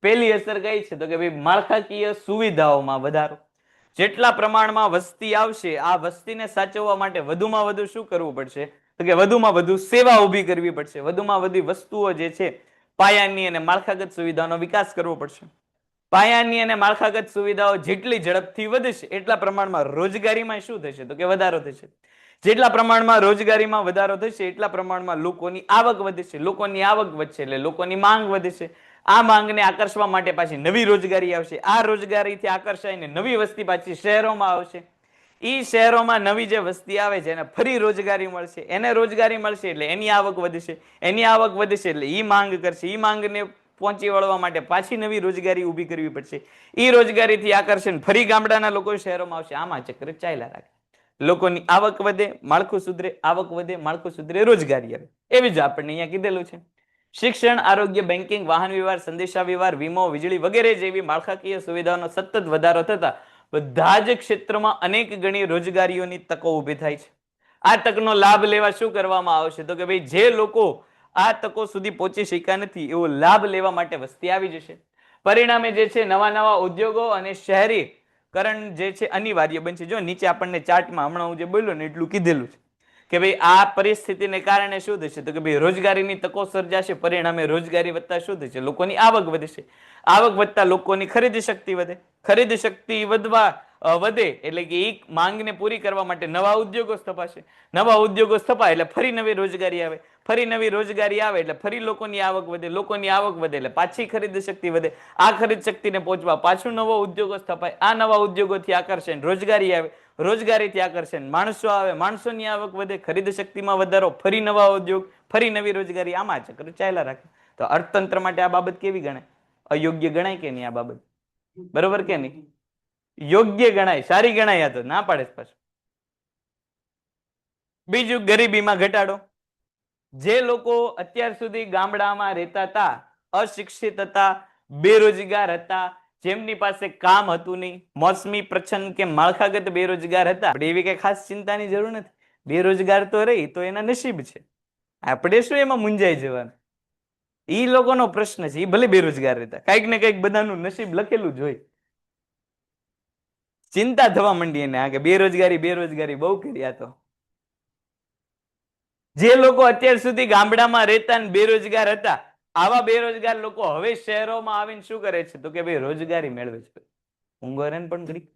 પેલી અસર કઈ છે તો કે ભાઈ માળખાકીય સુવિધાઓમાં વધારો. જેટલા પ્રમાણમાં વસ્તી આવશે આ વસ્તીને સાચવવા માટે વધુમાં વધુ શું કરવું પડશે તો કે વધુમાં વધુ સેવા ઊભી કરવી પડશે, વધુમાં વધુ વસ્તુઓ જે છે પાયાની અને માળખાગત સુવિધાનો વિકાસ કરવો પડશે. પાયાની અને માળખાગત સુવિધાઓ જેટલી ઝડપથી વધશે એટલા પ્રમાણમાં રોજગારીમાં શું થશે તો કે વધારો થશે. જેટલા પ્રમાણમાં રોજગારીમાં વધારો થશે એટલા પ્રમાણમાં લોકોની આવક વધશે, લોકોની આવક વધશે એટલે લોકોની માંગ વધશે. આ માંગને આકર્ષવા માટે પાછી નવી રોજગારી આવશે. આ રોજગારીથી આકર્ષાઈને નવી વસ્તી પાછી શહેરોમાં આવશે. ઈ શહેરોમાં નવી જે વસ્તી આવે છે એને ફરી રોજગારી મળશે, એને રોજગારી મળશે એટલે એની આવક વધશે, એની આવક વધશે એટલે ઈ માંગ કરશે, ઈ માંગને પહોંચી વળવા માટે પાછી નવી રોજગારી ઊભી કરવી પડશે. ઈ રોજગારીથી આકર્ષણ ફરી ગામડાના લોકો શહેરોમાં આવશે. આમાં ચક્ર ચાલ્યા રાખે. લોકોની આવક વધે, માળખું સુધરે, આવક વધે, માળખું સુધરે, રોજગારી આવે. એવી જ આપણને અહીંયા કીધેલું છે. શિક્ષણ, આરોગ્ય, બેન્કિંગ, વાહન વ્યવહાર, સંદેશા વ્યવહાર, વીમો, વીજળી વગેરે જેવી માળખાકીય સુવિધાઓનો સતત વધારો થતા બધા જ ક્ષેત્રમાં અનેક ગણી રોજગારીઓની તકો ઊભી થાય છે. આ તકનો લાભ લેવા શું કરવામાં આવશે? તો કે ભાઈ જે લોકો આ તકો સુધી પહોંચી શક્યા નથી એવો લાભ લેવા માટે વસ્તી આવી જશે. પરિણામે જે છે નવા નવા ઉદ્યોગો અને શહેરીકરણ જે છે અનિવાર્ય બનશે. જો નીચે આપણને ચાર્ટમાં હમણાં હું જે બોલ્યો ને એટલું કીધેલું છે કે ભાઈ આ પરિસ્થિતિને કારણે શું થશે? તો કે ભાઈ રોજગારીની તકો સર્જાશે. પરિણામે રોજગારી વધતા શું થશે? લોકોની આવક વધશે. આવક વધતા લોકોની ખરીદી શક્તિ વધે. ખરીદી શક્તિ વધે એટલે કે એક માંગને પૂરી કરવા માટે નવા ઉદ્યોગો સ્થપાશે. નવા ઉદ્યોગો સ્થપાય એટલે ફરી નવી રોજગારી આવે. ફરી નવી રોજગારી આવે એટલે ફરી લોકોની આવક વધે. લોકોની આવક વધે એટલે પાછી ખરીદ શક્તિ વધે. આ ખરીદ શક્તિને પહોંચવા પાછું નવો ઉદ્યોગો સ્થપાય. આ નવા ઉદ્યોગોથી આકર્ષણ રોજગારી આવે. રોજગારીથી આકર્ષણ માણસો આવે. માણસોની આવક વધે. ખરીદ શક્તિમાં વધારો, ફરી નવા ઉદ્યોગ, ફરી નવી રોજગારી. આમાં ચક્ર ચાલ્યા રાખે. તો અર્થતંત્ર માટે આ બાબત કેવી ગણાય? અયોગ્ય ગણાય કે નહીં? આ બાબત બરોબર કે નહીં? યોગ્ય ગણાય, સારી ગણાય. આ તો ના પાડે પાછું. બીજું, ગરીબીમાં ઘટાડો. જે લોકો અત્યાર સુધી ગામડામાં રહેતા હતા, અશિક્ષિત હતા, બેરોજગાર હતા, જેમની પાસે કામ હતું નહીં, મોસમી, પ્રચ્છન્ન કે માળખાગત બેરોજગાર હતા, આપણે એવી કઈ ખાસ ચિંતાની જરૂર નથી. બેરોજગાર તો રહી તો એના નસીબ છે. આપણે શું એમાં મુંજાઈ જવાનું? ઈ લોકોનો પ્રશ્ન છે. ઈ ભલે બેરોજગાર રહેતા, કઈક ને કઈક બધાનું નસીબ લખેલું જ હોય. ચિંતા થવા માંડી એને આ કે બેરોજગારી બેરોજગારી બહુ કર્યા. તો જે લોકો અત્યાર સુધી ગામડામાં રહેતા ને બેરોજગાર હતા, આવા બેરોજગાર લોકો હવે શહેરોમાં આવીને શું કરે છે? તો કે ભાઈ રોજગારી મેળવે છે. ઊંઘોરેન પણ કરી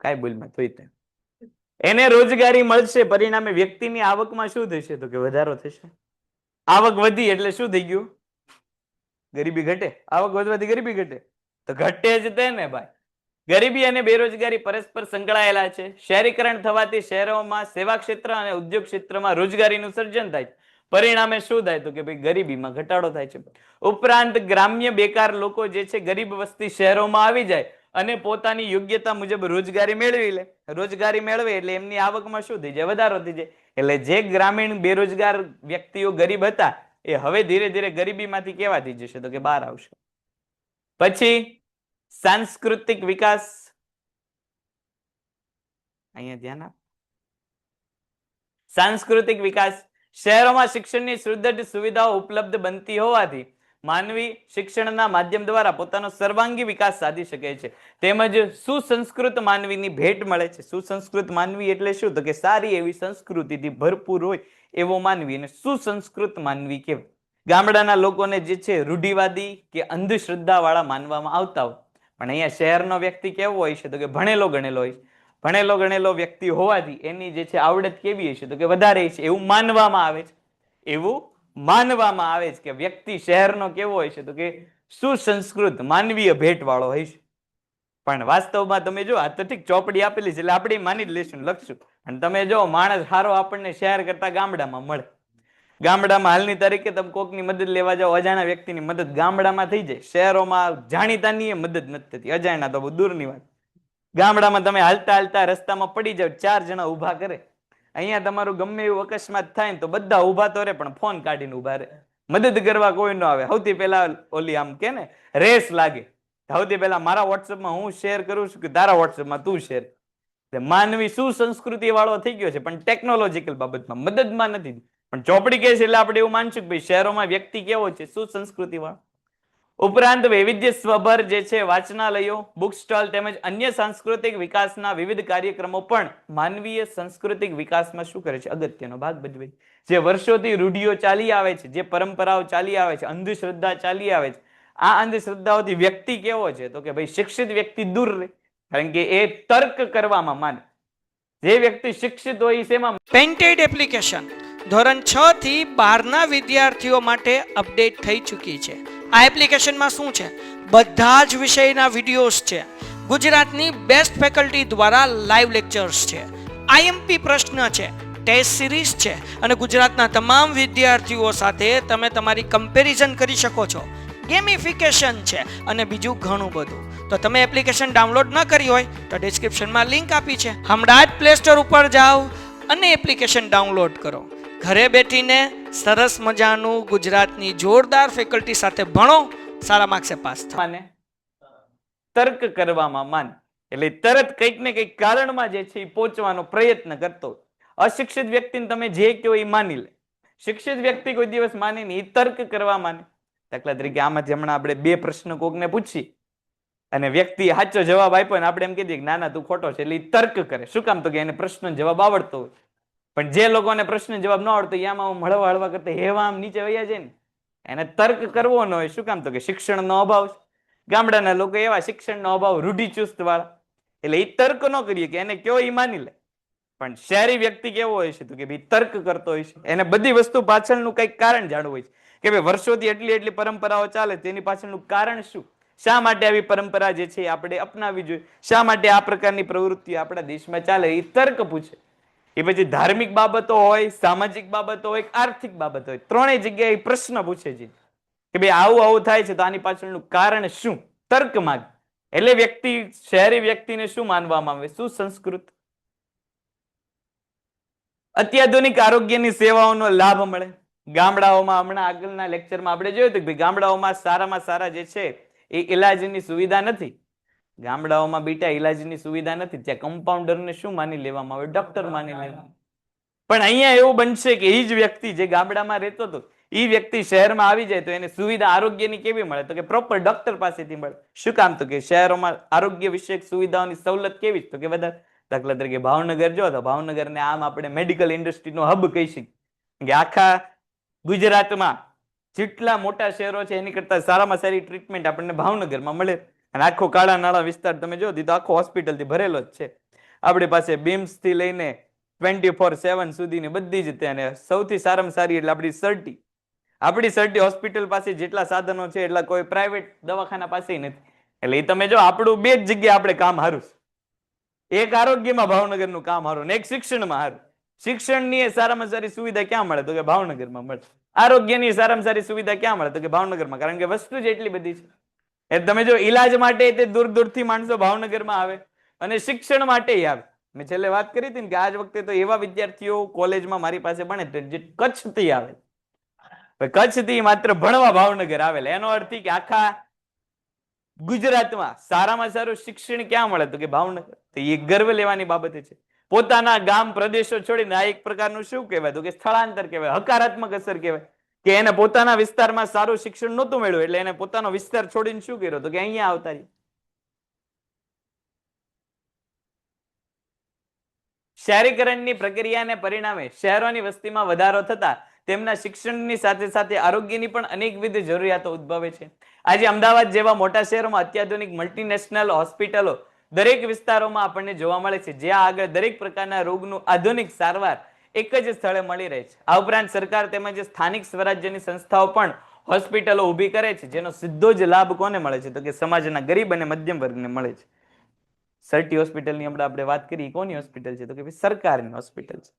કાઈ બોલમાં તો એને રોજગારી મળશે. પરિણામે વ્યક્તિની આવકમાં શું થશે? તો કે વધારો થશે. આવક વધી એટલે શું થઈ ગયું? ગરીબી ઘટે. આવક વધવાથી ગરીબી ઘટે તો ઘટે જ તે ને ભાઈ. ગરીબી અને બેરોજગારી પરસ્પર સંકળાયેલા છે. શહેરીકરણ થવાથી શહેરોમાં સેવા ક્ષેત્ર અને ઉદ્યોગ ક્ષેત્રમાં રોજગારીનું સર્જન થાય. પરિણામે શું થાય? તો કે ભાઈ ગરીબીમાં ઘટાડો થાય છે. ઉપરાંત ગ્રામ્ય બેકાર લોકો જે છે, ગરીબ વસ્તી શહેરોમાં આવી જાય અને પોતાની યોગ્યતા મુજબ રોજગારી મેળવી લે. રોજગારી મેળવે એટલે એમની આવકમાં શું થઈ જાય? વધારો થઈ જાય. એટલે જે ગ્રામીણ બેરોજગાર વ્યક્તિઓ ગરીબ હતા એ હવે ધીરે ધીરે ગરીબીમાંથી કેવા થઈ જશે? તો કે બહાર આવશે. પછી સાંસ્કૃતિક વિકાસ. અહીંયા ધ્યાન આપ. સાંસ્કૃતિક વિકાસ. શહેરોમાં શિક્ષણની સુદૃઢ સુવિધાઓ ઉપલબ્ધ બનતી હોવાથી માનવી શિક્ષણના માધ્યમ દ્વારા પોતાનો સર્વાંગી વિકાસ સાધી શકે છે. તેમજ સુસંસ્કૃત માનવીની ભેટ મળે છે. સુસંસ્કૃત માનવી એટલે શું? તો કે સારી એવી સંસ્કૃતિથી ભરપૂર હોય એવો માનવી અને સુસંસ્કૃત માનવી કહેવાય. ગામડાના લોકોને જે છે રૂઢિવાદી કે અંધશ્રદ્ધા વાળા માનવામાં આવતા હોય, પણ અહીંયા શહેરનો વ્યક્તિ કેવો હોય છે? તો કે ભણેલો ગણેલો હોય છે. ભણેલો ગણેલો વ્યક્તિ હોવાથી એની જે છે આવડત કેવી હશે? તો કે વધારે છે એવું માનવામાં આવે છે. એવું માનવામાં આવે છે કે વ્યક્તિ શહેરનો કેવો હોય છે? તો કે સુસંસ્કૃત માનવીય ભેટ વાળો હોય છે. પણ વાસ્તવમાં તમે જો, આ તો ઠીક ચોપડી આપેલી છે એટલે આપણે માની જ લેશું, લખશું. અને તમે જો માણસ સારો આપણને શહેર કરતા ગામડામાં મળે. ગામડામાં હાલની તારીખે તમે કોકની મદદ લેવા જાઓ, અજાણા વ્યક્તિની મદદ ગામડામાં થઈ જાય. શહેરોમાં જાણીતાની મદદ નથી થતી, અજાણા તો બહુ દૂરની વાત. ગામડામાં તમે હાલતા હાલતા રસ્તામાં પડી જાવ, 4 જણા ઉભા કરે. અહીંયા તમારું ગમે એવું અકસ્માત થાય ને તો બધા ઉભા તો રે પણ ફોન કાઢીને ઉભા રહે. મદદ કરવા કોઈ ન આવે. સૌથી પહેલા ઓલી આમ કે ને રેસ લાગે. સૌથી પહેલા મારા વોટ્સઅપમાં હું શેર કરું છું કે તારા વોટ્સઅપમાં તું શેર. માનવી સુસંસ્કૃતિ વાળો થઈ ગયો છે પણ ટેકનોલોજીકલ બાબતમાં મદદમાં નથી. પણ ચોપડી કહે છે એટલે આપણે એવું માનશું કે ભાઈ શહેરોમાં વ્યક્તિ કેવો છે? સુસંસ્કૃતિ વાળો. ઉપરાંત વૈવિધ્ય સ્વભર જે છે વાચનાલયો, બુક સ્ટોલ તેમજ અન્ય સાંસ્કૃતિક વિકાસના વિવિધ કાર્યક્રમો પણ માનવીય સાંસ્કૃતિક વિકાસમાં શું કરે છે? અગત્યનો ભાગ ભજવે છે. જે વર્ષોથી રૂઢિઓ ચાલી આવે છે, જે પરંપરાઓ ચાલી આવે છે, અંધશ્રદ્ધા ચાલી આવે છે, આ અંધશ્રદ્ધાઓથી વ્યક્તિ કેવો છે? તો કે ભાઈ શિક્ષિત વ્યક્તિ દૂર રહે. કારણ કે એ તર્ક કરવામાં માને. જે વ્યક્તિ શિક્ષિત હોય શેમાં પેન્ટેડ એપ્લિકેશન ધોરણ 6 થી 12ના વિદ્યાર્થીઓ માટે અપડેટ થઈ ચૂકી છે. આ એપ્લિકેશનમાં શું છે? બધા જ વિષયના વિડીયોઝ છે. ગુજરાતની બેસ્ટ ફેકલ્ટી દ્વારા લાઈવ લેક્ચર્સ છે. આઈએમપી પ્રશ્ન છે, ટેસ્ટ સિરીઝ છે અને ગુજરાતના તમામ વિદ્યાર્થીઓ સાથે તમે તમારી કમ્પેરિઝન કરી શકો છો. ગેમિફિકેશન છે અને બીજું ઘણું બધું. તો તમે એપ્લિકેશન ડાઉનલોડ ન કરી હોય તો ડિસ્ક્રિપ્શનમાં લિંક આપી છે. હમણાં જ પ્લે સ્ટોર ઉપર જાઓ અને એપ્લિકેશન ડાઉનલોડ કરો. ઘરે બેઠીને સરસ મજાનું ગુજરાતની જોરદાર ફેકલ્ટી સાથે ભણો, સારા માર્ક્સે પાસ થાઓ. માને તર્ક કરવામાં માને, એટલે તરત કંઈક ને કંઈક કારણમાં જે છે એ પહોંચવાનો પ્રયત્ન કરતો. અશિક્ષિત વ્યક્તિને તમે જે કહો એ માની લે. શિક્ષિત વ્યક્તિ કોઈ દિવસ માને નહીં, એ તર્ક કરવા માને. દાખલા તરીકે આમાંથી હમણાં આપણે બે પ્રશ્ન કોકને પૂછી અને વ્યક્તિ સાચો જવાબ આપ્યો ને આપણે એમ કીધું કે ના ના તું ખોટો છે, એટલે એ તર્ક કરે. શું કામ? તો કે એને પ્રશ્ન જવાબ આવડતો હોય. પણ જે લોકોને પ્રશ્ન જવાબ ન આવડતો એમાં હળવા હળવા કરતા હેવા આમ નીચે વયા જાય ને, એને તર્ક કરવો ન હોય. શું કામ? તો કે શિક્ષણનો અભાવ છે. ગામડાના લોકો એવા શિક્ષણનો અભાવ, રૂઢિચુસ્ત વાળા, એટલે એ તર્ક ન કરીએ કે એને કયો એ માની લે. પણ શહેરી વ્યક્તિ કેવો હોય છે? તો કે ભાઈ તર્ક કરતો હોય છે. એને બધી વસ્તુ પાછળનું કંઈક કારણ જાણવું હોય છે કે ભાઈ વર્ષોથી એટલી પરંપરાઓ ચાલે, તેની પાછળનું કારણ શું? શા માટે આવી પરંપરા જે છે આપણે અપનાવી જોઈએ? શા માટે આ પ્રકારની પ્રવૃત્તિ આપણા દેશમાં ચાલે? એ તર્ક પૂછે. એ પછી ધાર્મિક બાબતો હોય, સામાજિક બાબતો હોય, આર્થિક બાબતો હોય, ત્રણેય જગ્યાએ પ્રશ્ન પૂછે છે કે ભાઈ આવું આવું થાય છે તો આની પાછળનું કારણ શું? તર્ક માંગે. એટલે વ્યક્તિ, શહેરી વ્યક્તિને શું માનવામાં આવે? સુસંસ્કૃત. અત્યાધુનિક આરોગ્યની સેવાઓનો લાભ મળે. ગામડાઓમાં હમણાં આગળના લેક્ચરમાં આપણે જોયું હતું કે ગામડાઓમાં સારામાં સારા જે છે એ ઇલાજની સુવિધા નથી. ગામડાઓમાં બેટા ઇલાજની સુવિધા નથી. ત્યાં કમ્પાઉન્ડરને શું માની લેવામાં આવે? ડોક્ટર માની લેવામાં. પણ અહીંયા એવું બનશે કે એ જ વ્યક્તિ જે ગામડામાં રહેતો હતો એ વ્યક્તિ શહેરમાં આવી જાય તો એને સુવિધા આરોગ્યની કેવી મળે? તો કે પ્રોપર ડોક્ટર પાસેથી મળે. શું કામ? તો કે શહેરોમાં આરોગ્ય વિષયક સુવિધાઓની સવલત કેવી? તો કે વધારે. દાખલા તરીકે ભાવનગર જો તો ભાવનગરને આમ આપણે મેડિકલ ઇન્ડસ્ટ્રીનો હબ કહી શકીએ કે આખા ગુજરાતમાં જેટલા મોટા શહેરો છે એની કરતા સારામાં સારી ટ્રીટમેન્ટ આપણને ભાવનગરમાં મળે. અને આખો કાળા નાળા વિસ્તાર તમે જો તો આખો હોસ્પિટલથી ભરેલો જ છે. આપણી પાસે બીમ્સ થી લઈને 24/7 સુધીની બધી જ ત્યાં સૌથી સારામાં સારી એટલે આપણી સર્ટી હોસ્પિટલ પાસે જેટલા સાધનો છે એટલા કોઈ પ્રાઇવેટ દવાખાના પાસે નથી. એટલે એ તમે જો આપણું બે જ જગ્યાએ આપણે કામ હારું. એક આરોગ્યમાં ભાવનગરનું કામ હારું ને એક શિક્ષણમાં હારું. શિક્ષણની સારામાં સારી સુવિધા ક્યાં મળે? તો કે ભાવનગરમાં મળે. આરોગ્યની સારામાં સારી સુવિધા ક્યાં મળે? તો કે ભાવનગરમાં. કારણ કે વસ્તુ જ એટલી બધી છે. એ તમે જો ઈલાજ માટે તે દૂર દૂરથી માણસો ભાવનગરમાં આવે અને શિક્ષણ માટે આવે. મેં છેલ્લે વાત કરી હતી ને કે આજ વખતે તો એવા વિદ્યાર્થીઓ કોલેજમાં મારી પાસે ભણે જે કચ્છથી આવે. કચ્છથી માત્ર ભણવા ભાવનગર આવેલા. એનો અર્થ કે આખા ગુજરાતમાં સારામાં સારું શિક્ષણ ક્યાં મળે? તો કે ભાવનગર. તો એ ગર્વ લેવાની બાબત છે. પોતાના ગામ પ્રદેશો છોડીને આ એક પ્રકારનું શું કહેવાય? તો કે સ્થળાંતર કહેવાય, હકારાત્મક અસર કહેવાય. કે એને પોતાના વિસ્તારમાં સારું શિક્ષણ નહોતું મળ્યું એટલે એને પોતાનો વિસ્તાર છોડીને શું કર્યો? તો કે અહીંયા આવતા રહી. શહેરીકરણની પ્રક્રિયાને પરિણામે શહેરોની વસ્તીમાં વધારો થતા તેમના શિક્ષણની સાથે સાથે આરોગ્યની પણ અનેકવિધ જરૂરિયાતો ઉદ્ભવે છે. આજે અમદાવાદ જેવા મોટા શહેરોમાં અત્યાધુનિક મલ્ટીનેશનલ હોસ્પિટલો દરેક વિસ્તારોમાં આપણને જોવા મળે છે, જ્યાં આગળ દરેક પ્રકારના રોગનું આધુનિક સારવાર એક જ સ્થળે મળી રહે છે. આ ઉપરાંત સરકાર તેમજ સ્થાનિક સ્વરાજ્યની સંસ્થાઓ પણ હોસ્પિટલો ઊભી કરે છે, જેનો સીધો જ લાભ કોને મળે છે? તો કે સમાજના ગરીબ અને મધ્યમ વર્ગને મળે છે. સર્ટી હોસ્પિટલની હમણાં આપણે વાત કરી, કોની હોસ્પિટલ છે? તો કે સરકારની હોસ્પિટલ છે.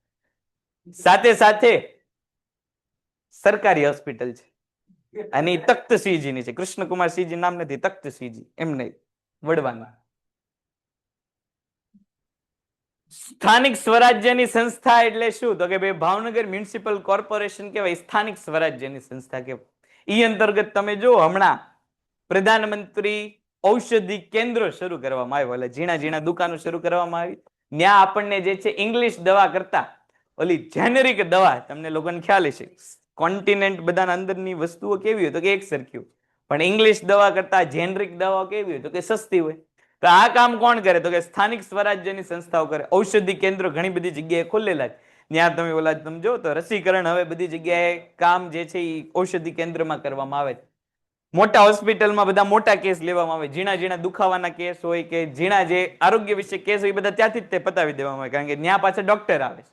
સાથે સાથે સરકારી હોસ્પિટલ છે અને તખ્તસિંહજીની છે. કૃષ્ણકુમાર સિંહજી નામ નથી, તખ્તસિંહજી એમને વડવાના. સ્થાનિક સ્વરાજ્યની સંસ્થા એટલે શું? તો કે ભાઈ ભાવનગર મ્યુનિસિપલ કોર્પોરેશન કહેવાય, સ્થાનિક સ્વરાજ્યની સંસ્થા કહેવાય. ઈ અંતર્ગત તમે જો હમણાં પ્રધાનમંત્રી ઔષધિ કેન્દ્રો શરૂ કરવામાં આવ્યો, એટલે ઝીણા ઝીણા દુકાનો શરૂ કરવામાં આવી. ત્યાં આપણને જે છે ઇંગ્લિશ દવા કરતા ઓલી જેનેરિક દવા, તમને લોકોને ખ્યાલ છે કોન્ટિનેન્ટ બધાના અંદરની વસ્તુઓ કેવી હોય? તો કે એક સરખી હોય. પણ ઇંગ્લિશ દવા કરતા જેનરિક દવાઓ કેવી હોય? તો કે સસ્તી હોય. તો આ કામ કોણ કરે? તો કે સ્થાનિક સ્વરાજ્યની સંસ્થાઓ કરે. ઔષધિ કેન્દ્રો ઘણી બધી જગ્યાએ ખોલેલા છે. ત્યાં તમે ઓલા તમે જો તો રસીકરણ હવે બધી જગ્યાએ કામ જે છે એ ઔષધિ કેન્દ્રમાં કરવામાં આવે છે. મોટા હોસ્પિટલમાં બધા મોટા કેસ લેવામાં આવે, ઝીણા ઝીણા દુખાવાના કેસ હોય કે ઝીણા જે આરોગ્ય વિશે કેસ હોય બધા ત્યાંથી જ તે પતાવી દેવામાં આવે, કારણ કે ત્યાં પાછા ડોક્ટર આવે છે.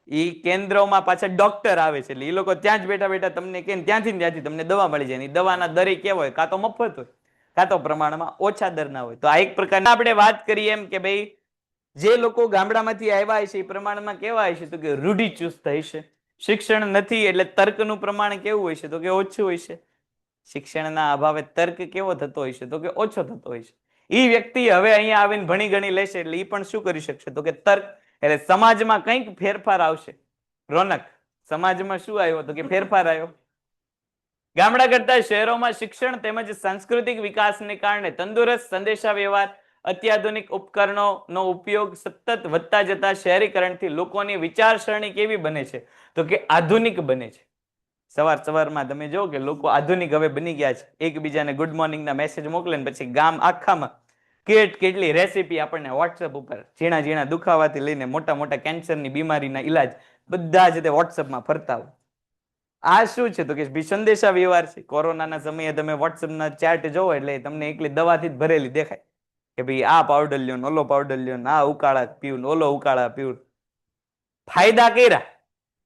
એ કેન્દ્રોમાં પાછા ડોક્ટર આવે છે, એટલે એ લોકો ત્યાં જ બેઠા બેઠા તમને કે ત્યાંથી તમને દવા મળી જાય. દવાના દરે કેવા હોય, કાં તો મફત હોય કાં તો પ્રમાણમાં ઓછા દરના હોય. તો આ એક પ્રકારના આપણે વાત કરીએ એમ કે ભાઈ જે લોકો ગામડામાંથી આવ્યા છે એ પ્રમાણમાં કેવા હશે, તો કે રૂઢિચુસ્ત હશે. શિક્ષણ નથી એટલે તર્કનું પ્રમાણ કેવું હોય છે, તો કે ઓછું હોય છે. શિક્ષણના અભાવે તર્ક કેવો થતો હોય છે, તો કે ઓછો થતો હોય છે. એ વ્યક્તિ હવે અહીંયા આવીને ભણી ગણી લેશે એટલે એ પણ શું કરી શકશે, તો કે તર્ક. એટલે સમાજમાં કંઈક ફેરફાર આવશે. રોનક, સમાજમાં શું આવ્યો, તો કે ફેરફાર આવ્યો. ગામડા કરતા શહેરોમાં શિક્ષણ તેમજ સાંસ્કૃતિક વિકાસને કારણે તંદુરસ્ત સંદેશા વ્યવહાર, અત્યાધુનિક ઉપકરણોનો ઉપયોગ સતત વધતા જતા શહેરીકરણથી લોકોની વિચારસરણી કેવી બને છે, તો કે આધુનિક બને છે. સવારમાં તમે જો કે લોકો આધુનિક હવે બની ગયા છે. એકબીજાને ગુડ મોર્નિંગના મેસેજ મોકલે ને પછી ગામ આખામાં કેટલી રેસીપી આપણને વોટ્સઅપ ઉપર ઝીણા ઝીણા દુખાવાથી લઈને મોટા મોટા કેન્સરની બીમારીના ઈલાજ બધા જ તે વોટ્સઅપમાં ફરતા હોય. આ શું છે, તો કે સંદેશા વ્યવહાર છે. કોરોનાના સમયે તમે વોટ્સઅપના ચાર્ટ જોવો એટલે તમને એકલી દવાથી જ ભરેલી દેખાય કે ભાઈ આ પાવડર લ્યો, ઓલો પાવડર લ્યો, આ ઉકાળા પીવું, ઓલો ઉકાળા પીવું. ફાયદા કર્યા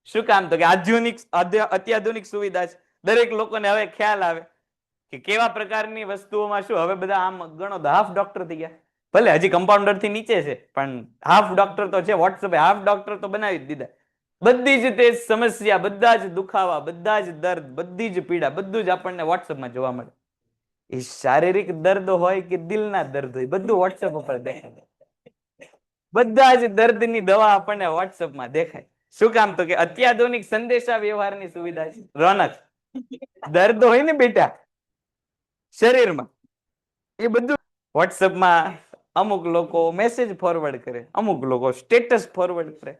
શું કામ, તો કે અત્યાધુનિક સુવિધા છે. દરેક લોકોને હવે ખ્યાલ આવે કે કેવા પ્રકારની વસ્તુઓમાં શું. હવે બધા આમ ગણો હાફ ડોક્ટર થઈ ગયા. ભલે હજી કમ્પાઉન્ડર થી નીચે છે પણ હાફ ડોક્ટર તો છે. વોટ્સઅપે હાફ ડોક્ટર તો બનાવી જ દીધા. બધી જ તે સમસ્યા, બધા જ દુખાવા, બધા જ દર્દ, બધી જ પીડા, બધું જ આપણને વોટ્સઅપમાં જોવા મળે. એ શારીરિક દર્દ હોય કે દિલના દર્દ હોય, બધું વોટ્સઅપ ઉપર દેખાય. બધા જ દર્દની દવા આપણને વોટ્સઅપમાં દેખાય. શું કામ, તો કે અત્યાધુનિક સંદેશા વ્યવહારની સુવિધા છે. રોનક, દર્દ હોય ને બેટા શરીરમાં, એ બધું વોટ્સઅપમાં અમુક લોકો મેસેજ ફોરવર્ડ કરે, અમુક લોકો સ્ટેટસ ફોરવર્ડ કરે.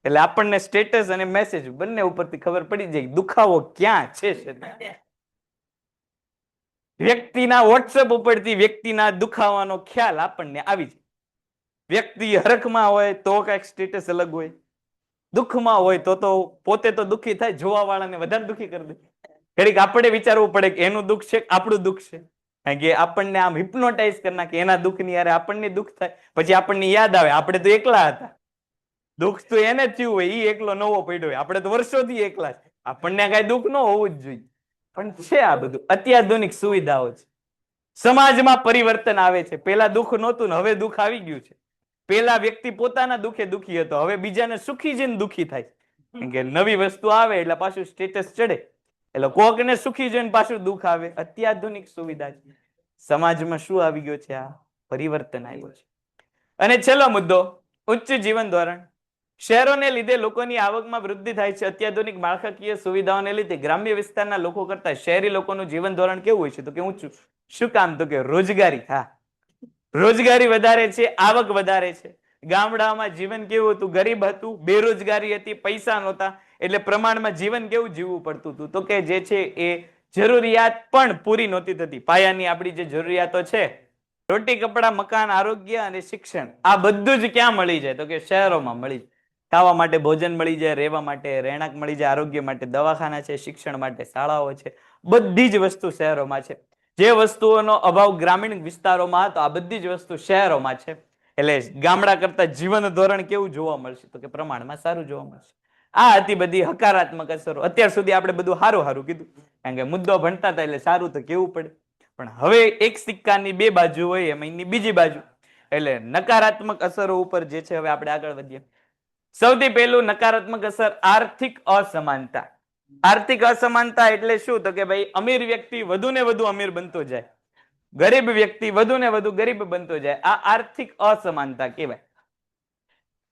એટલે આપણને સ્ટેટસ અને મેસેજ બંને ઉપરથી ખબર પડી જાય દુખાવો ક્યાં છે. વ્યક્તિના વોટ્સઅપ ઉપરથી વ્યક્તિના દુખાવાનો ખ્યાલ આપણને આવી જાય. વ્યક્તિ હરખમાં હોય તો કઈક સ્ટેટસ અલગ હોય, દુઃખમાં હોય તો પોતે તો દુઃખી થાય, જોવા વાળાને વધારે દુઃખી કરી દે. ઘડીક આપણે વિચારવું પડે કે એનું દુઃખ છે આપણું દુઃખ છે, કારણ કે આપણને આમ હિપ્નોટાઇઝ કરી નાખે. એના દુઃખની યારે આપણને દુઃખ થાય, પછી આપણને યાદ આવે આપણે તો એકલા હતા. દુઃખ તો એને થયું હોય, એ એકલો નવો પડ્યો હોય. આપણે તો વર્ષોથી એકલા છે, આપણને કઈ દુઃખ ન હોવું જ જોઈએ. પણ છે આ બધું અત્યાધુનિક સુવિધાઓ છે. સમાજમાં પરિવર્તન આવે છે. પેલા દુઃખ નહોતું ને હવે દુઃખ આવી ગયું છે. પેલા વ્યક્તિ પોતાના દુઃખે દુઃખી હતો, હવે બીજાને સુખી જઈને દુઃખી થાય. કેમ કે નવી વસ્તુ આવે એટલે પાછું સ્ટેટસ ચડે, એટલે કોકને સુખી જોઈને પાછું દુઃખ આવે. અત્યાધુનિક સુવિધા છે. સમાજમાં શું આવી ગયો છે, આ પરિવર્તન આવ્યું છે. અને છેલ્લો મુદ્દો, ઉચ્ચ જીવન ધોરણ. શહેરોને લીધે લોકોની આવકમાં વૃદ્ધિ થાય છે. અત્યાધુનિક માળખાકીય સુવિધાઓને લીધે ગ્રામ્ય વિસ્તારના લોકો કરતા શહેરી લોકોનું જીવન ધોરણ કેવું હોય છે, તો કે ઊંચું. શું કામ, તો કે રોજગારી. હા, રોજગારી વધારે છે, આવક વધારે છે. ગામડામાં જીવન કેવું હતું, ગરીબ હતું, બેરોજગારી હતી, પૈસા નહોતા, એટલે પ્રમાણમાં જીવન કેવું જીવવું પડતું હતું, તો કે જે છે એ જરૂરિયાત પણ પૂરી નહોતી થતી. પાયાની આપણી જે જરૂરિયાતો છે, રોટી કપડા મકાન આરોગ્ય અને શિક્ષણ, આ બધું જ ક્યાં મળી જાય, તો કે શહેરોમાં મળી જાય. ખાવા માટે ભોજન મળી જાય, રહેવા માટે રહેણાંક મળી જાય, આરોગ્ય માટે દવાખાના છે, શિક્ષણ માટે શાળાઓ છે, બધી જ વસ્તુ શહેરોમાં છે. જે વસ્તુઓનો અભાવ ગ્રામીણ વિસ્તારોમાં હતો, આ બધી જ વસ્તુ શહેરોમાં છે. એટલે ગામડા કરતા જીવન ધોરણ કેવું જોવા મળશે, તો કે પ્રમાણમાં સારું જોવા મળશે. આ હતી બધી હકારાત્મક અસરો. અત્યાર સુધી આપણે બધું સારું સારું કીધું, કારણ કે મુદ્દો ભણતા હતા એટલે સારું તો કેવું પડે. પણ હવે એક સિક્કાની બે બાજુ હોય એમ એની બીજી બાજુ, એટલે નકારાત્મક અસરો ઉપર જે છે હવે આપણે આગળ વધીએ. સૌથી પહેલું નકારાત્મક અસર, આર્થિક અસમાનતા. આર્થિક અસમાનતા એટલે શું, તો કે ભાઈ અમીર વ્યક્તિ વધુ ને વધુ અમીર બનતો જાય, ગરીબ વ્યક્તિ વધુ ને વધુ ગરીબ બનતો જાય. આ આર્થિક અસમાનતા કહેવાય.